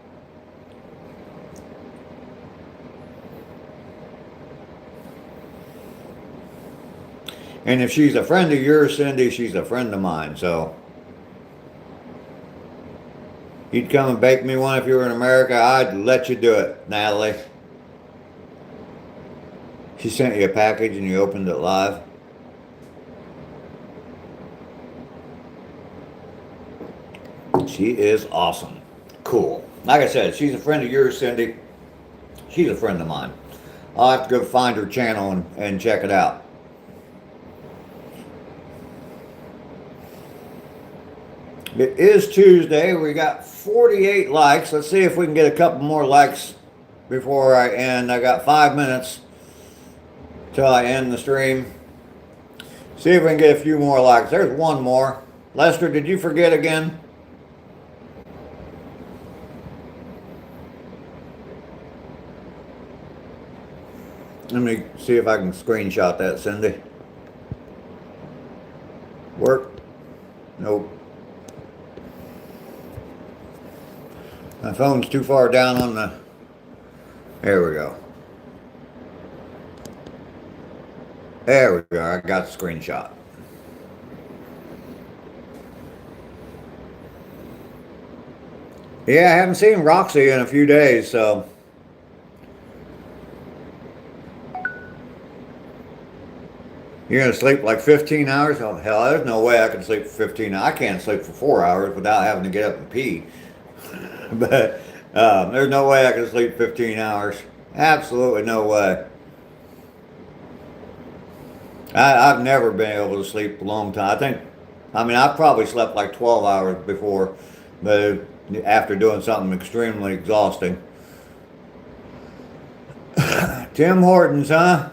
[SPEAKER 2] And if she's a friend of yours, Cindy, she's a friend of mine, so you'd come and bake me one if you were in America, I'd let you do it, Natalie. She sent you a package and you opened it live. She is awesome. Cool. Like I said, she's a friend of yours, Cindy. She's a friend of mine. I'll have to go find her channel and check it out. It is Tuesday. We got 48 likes. Let's see if we can get a couple more likes before I end. I got 5 minutes till I end the stream. See if we can get a few more likes. There's one more. Lester, did you forget again? Let me see if I can screenshot that, Cindy. Work? Nope. My phone's too far down on the... There we go. There we go. I got the screenshot. Yeah, I haven't seen Roxy in a few days, so... You're going to sleep like 15 hours? Oh, hell, there's no way I can sleep for 15 hours. I can't sleep for 4 hours without having to get up and pee. But there's no way I can sleep 15 hours. Absolutely no way. I've never been able to sleep a long time. I've probably slept like 12 hours before, but after doing something extremely exhausting. Tim Hortons, huh?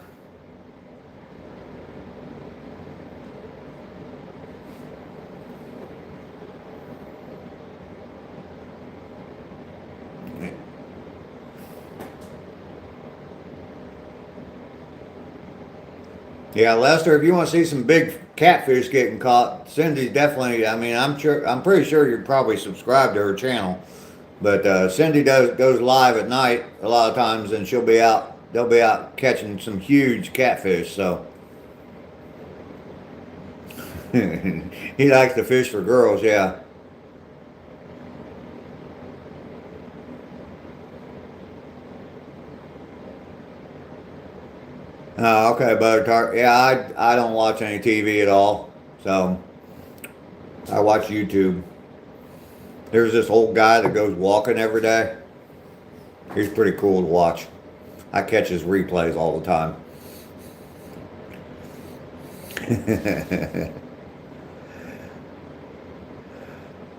[SPEAKER 2] Yeah, Lester, if you want to see some big catfish getting caught, Cindy definitely, I'm pretty sure you're probably subscribed to her channel. But Cindy goes live at night a lot of times, and they'll be out catching some huge catfish, so. He likes to fish for girls, yeah. Okay, Butter Tart. Yeah, I don't watch any TV at all, so I watch YouTube. There's this old guy that goes walking every day. He's pretty cool to watch. I catch his replays all the time.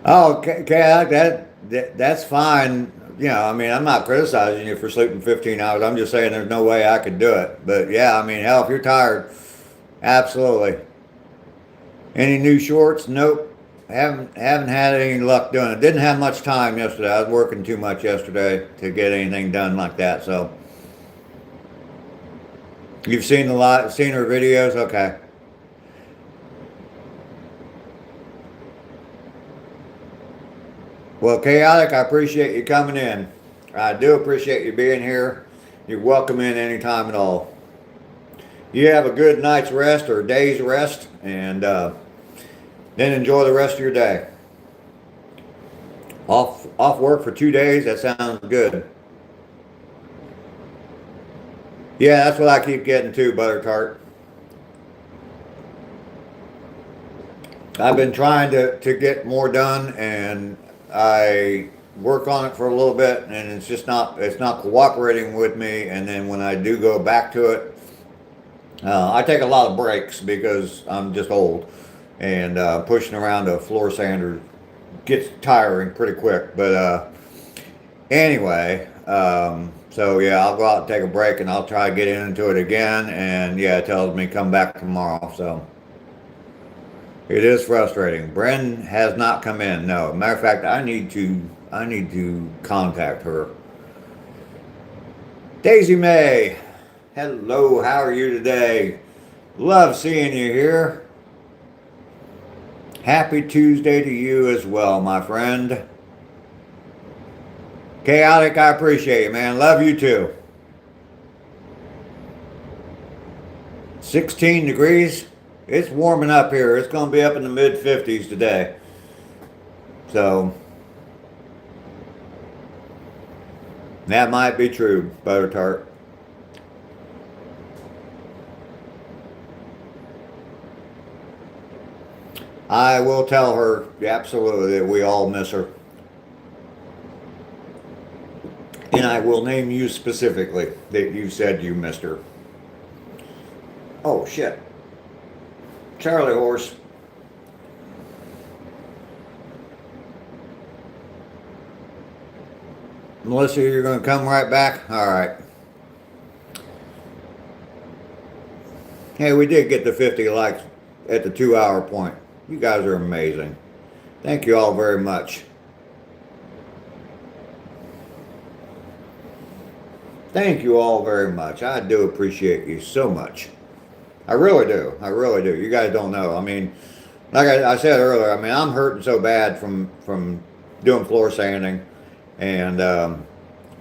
[SPEAKER 2] Oh, okay, that's fine. I'm not criticizing you for sleeping 15 hours. I'm just saying there's no way I could do it. But yeah, hell, if you're tired, absolutely. Any new shorts? Nope. Haven't had any luck doing it. Didn't have much time yesterday. I was working too much yesterday to get anything done like that. So you've seen seen her videos? Okay. Well, Chaotic, I appreciate you coming in. I do appreciate you being here. You're welcome in anytime at all. You have a good night's rest or day's rest, and then enjoy the rest of your day. Off work for 2 days, that sounds good. Yeah, that's what I keep getting too, Butter Tart. I've been trying to get more done, and I work on it for a little bit, and it's not cooperating with me. And then when I do go back to it, I take a lot of breaks because I'm just old, and pushing around a floor sander gets tiring pretty quick. But anyway, so yeah, I'll go out and take a break, and I'll try to get into it again. And yeah, it tells me come back tomorrow. So. It is frustrating. Bren has not come in. No. Matter of fact, I need to contact her. Daisy May. Hello, how are you today? Love seeing you here. Happy Tuesday to you as well, my friend. Chaotic, I appreciate you, man. Love you too. 16 degrees. It's warming up here. It's going to be up in the mid-50s today. So, that might be true, Butter Tart. I will tell her absolutely that we all miss her. And I will name you specifically that you said you missed her. Oh, shit. Charlie horse. Melissa, you're going to come right back? All right. Hey, we did get the 50 likes at the 2-hour point. You guys are amazing. Thank you all very much. Thank you all very much. I do appreciate you so much. I really do. I really do. You guys don't know. Like I said earlier, I'm hurting so bad from doing floor sanding, and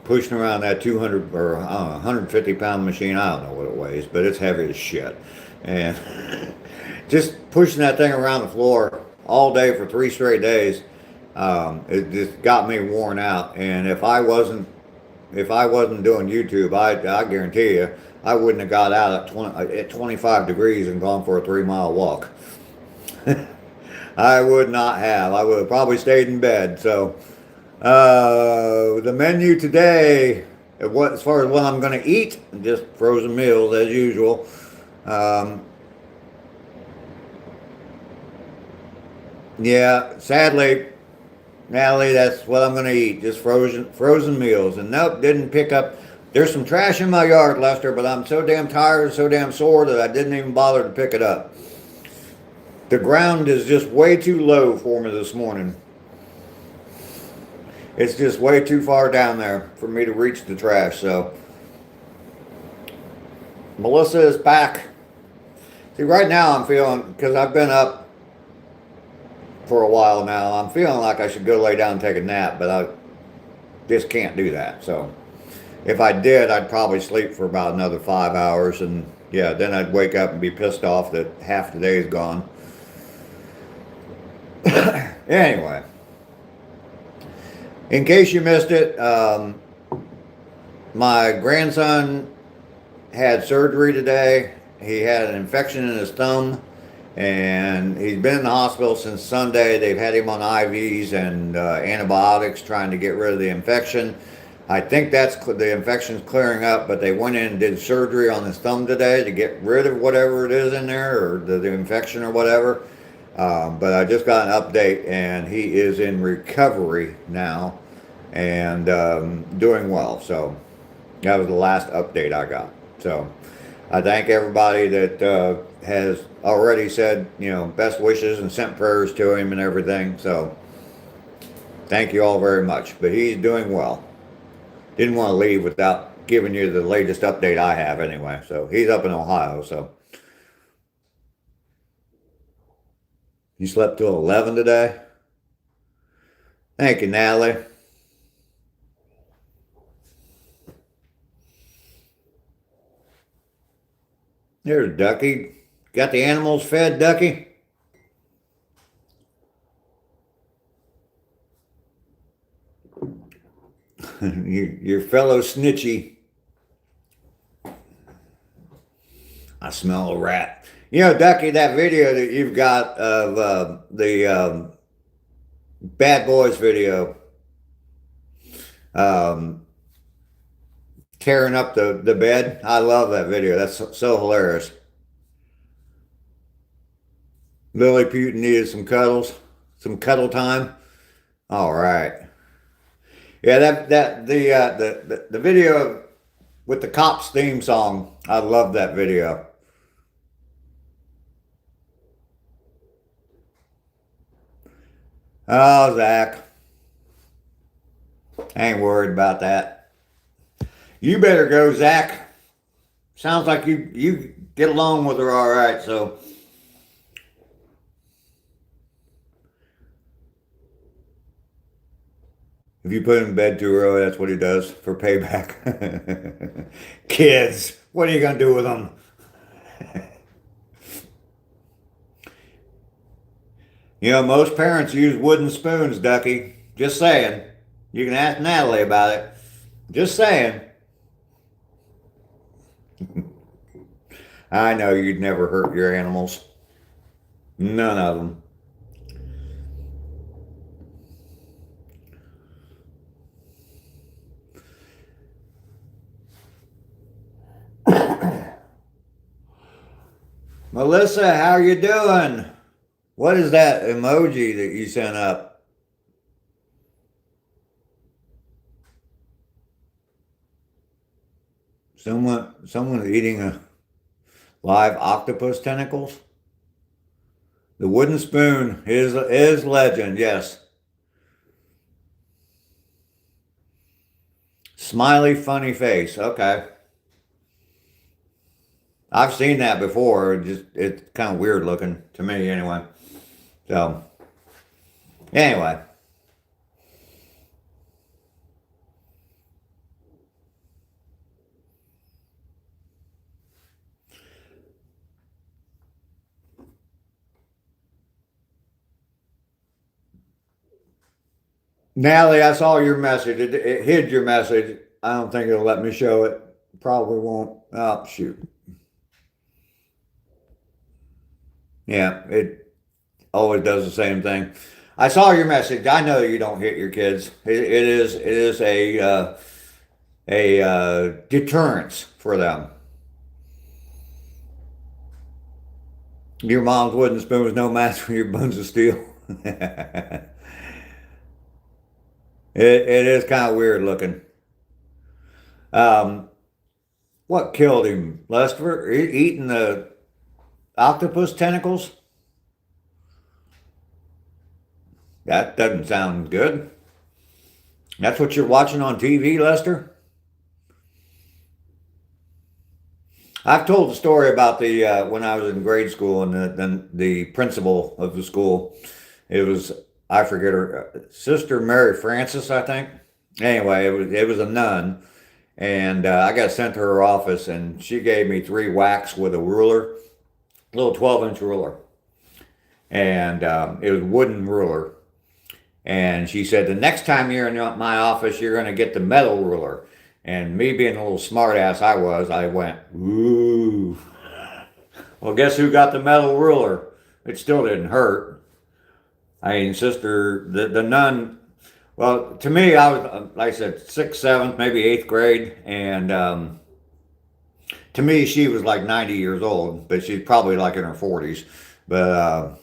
[SPEAKER 2] pushing around that 200 or 150-pound machine. I don't know what it weighs, but it's heavy as shit. And just pushing that thing around the floor all day for 3 straight days, it just got me worn out. And if I wasn't doing YouTube, I guarantee you I wouldn't have got out at 25 degrees and gone for a 3-mile walk. I would not have. I would have probably stayed in bed. So the menu today, as far as what I'm going to eat, just frozen meals as usual. Yeah, sadly, Natalie, that's what I'm going to eat. Just frozen meals. And nope, didn't pick up. There's some trash in my yard, Lester, but I'm so damn tired, so damn sore that I didn't even bother to pick it up. The ground is just way too low for me this morning. It's just way too far down there for me to reach the trash. So Melissa is back. See, right now I'm feeling, because I've been up for a while now, I'm feeling like I should go lay down and take a nap, but I just can't do that. So if I did, I'd probably sleep for about another 5 hours, and yeah, then I'd wake up and be pissed off that half the day is gone. Anyway, in case you missed it, my grandson had surgery today. He had an infection in his thumb, and he's been in the hospital since Sunday. They've had him on IVs and antibiotics trying to get rid of the infection. I think the infection's clearing up, but they went in and did surgery on his thumb today to get rid of whatever it is in there, or the infection or whatever. But I just got an update, and he is in recovery now and doing well. So that was the last update I got. So I thank everybody that has already said, best wishes and sent prayers to him and everything. So thank you all very much. But he's doing well. Didn't want to leave without giving you the latest update I have anyway. So he's up in Ohio. So you slept till 11 today? Thank you, Natalie. There's Ducky. Got the animals fed, Ducky? Your fellow snitchy. I smell a rat. Ducky, that video that you've got of the Bad Boys video, tearing up the bed. I love that video. That's so hilarious. Lily Putin needed some cuddle time. All right. Yeah, the video with the cops theme song. I love that video. Oh, Zach. I ain't worried about that. You better go, Zach. Sounds like you get along with her all right, so. If you put him in bed too early, that's what he does for payback. Kids, what are you going to do with them? Most parents use wooden spoons, Ducky. Just saying. You can ask Natalie about it. Just saying. I know you'd never hurt your animals. None of them. Melissa, how are you doing? What is that emoji that you sent up? Someone eating a live octopus tentacles? The wooden spoon is legend, yes. Smiley funny face, okay. I've seen that before. It's kind of weird looking to me anyway. So, anyway. Natalie, I saw your message. It hid your message. I don't think it'll let me show it. Probably won't. Oh, shoot. Yeah, it always does the same thing. I saw your message. I know you don't hit your kids. It is a deterrence for them. Your mom's wooden spoon was no match for your buns of steel. It is kind of weird looking. Um, what killed him? Lester eating the octopus tentacles? That doesn't sound good. That's what you're watching on TV, Lester? I've told the story about the when I was in grade school and the principal of the school. It was, I forget her, Sister Mary Frances, I think. Anyway, it was a nun, and I got sent to her office, and she gave me 3 whacks with a ruler, a little 12-inch ruler, and it was a wooden ruler. And she said, the next time you're in my office, you're going to get the metal ruler. And me being a little smart ass I went, ooh. Well, guess who got the metal ruler? It still didn't hurt. I mean, the nun, well, to me, I was, like I said, 6th, 7th, maybe 8th grade. And to me, she was like 90 years old, but she's probably like in her 40s. But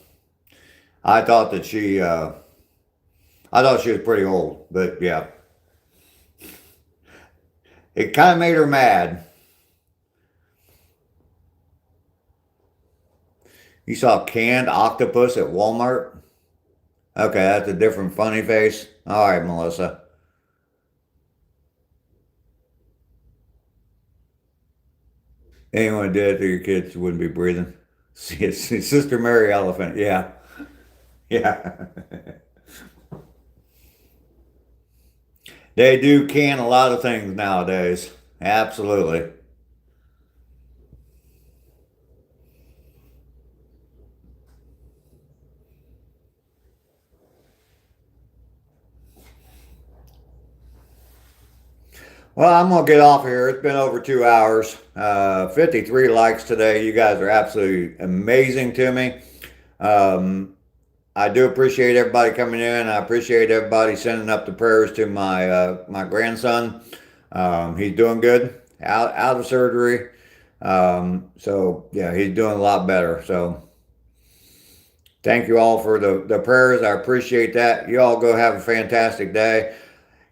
[SPEAKER 2] I thought that I thought she was pretty old, but yeah. It kind of made her mad. You saw canned octopus at Walmart? Okay, that's a different funny face. All right, Melissa. Anyone did it to your kids, you wouldn't be breathing. See, it's Sister Mary Elephant. Yeah. Yeah. They do can a lot of things nowadays. Absolutely. Well, I'm going to get off here. It's been over 2 hours. 53 likes today. You guys are absolutely amazing to me. I do appreciate everybody coming in. I appreciate everybody sending up the prayers to my grandson. He's doing good, out of surgery. So yeah, he's doing a lot better. So thank you all for the prayers. I appreciate that. You all go have a fantastic day.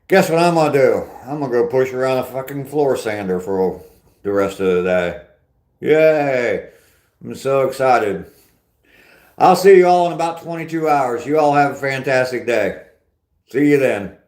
[SPEAKER 2] Guess what I'm gonna do? I'm gonna go push around a fucking floor sander for the rest of the day. Yay! I'm so excited. I'll see you all in about 22 hours. You all have a fantastic day. See you then.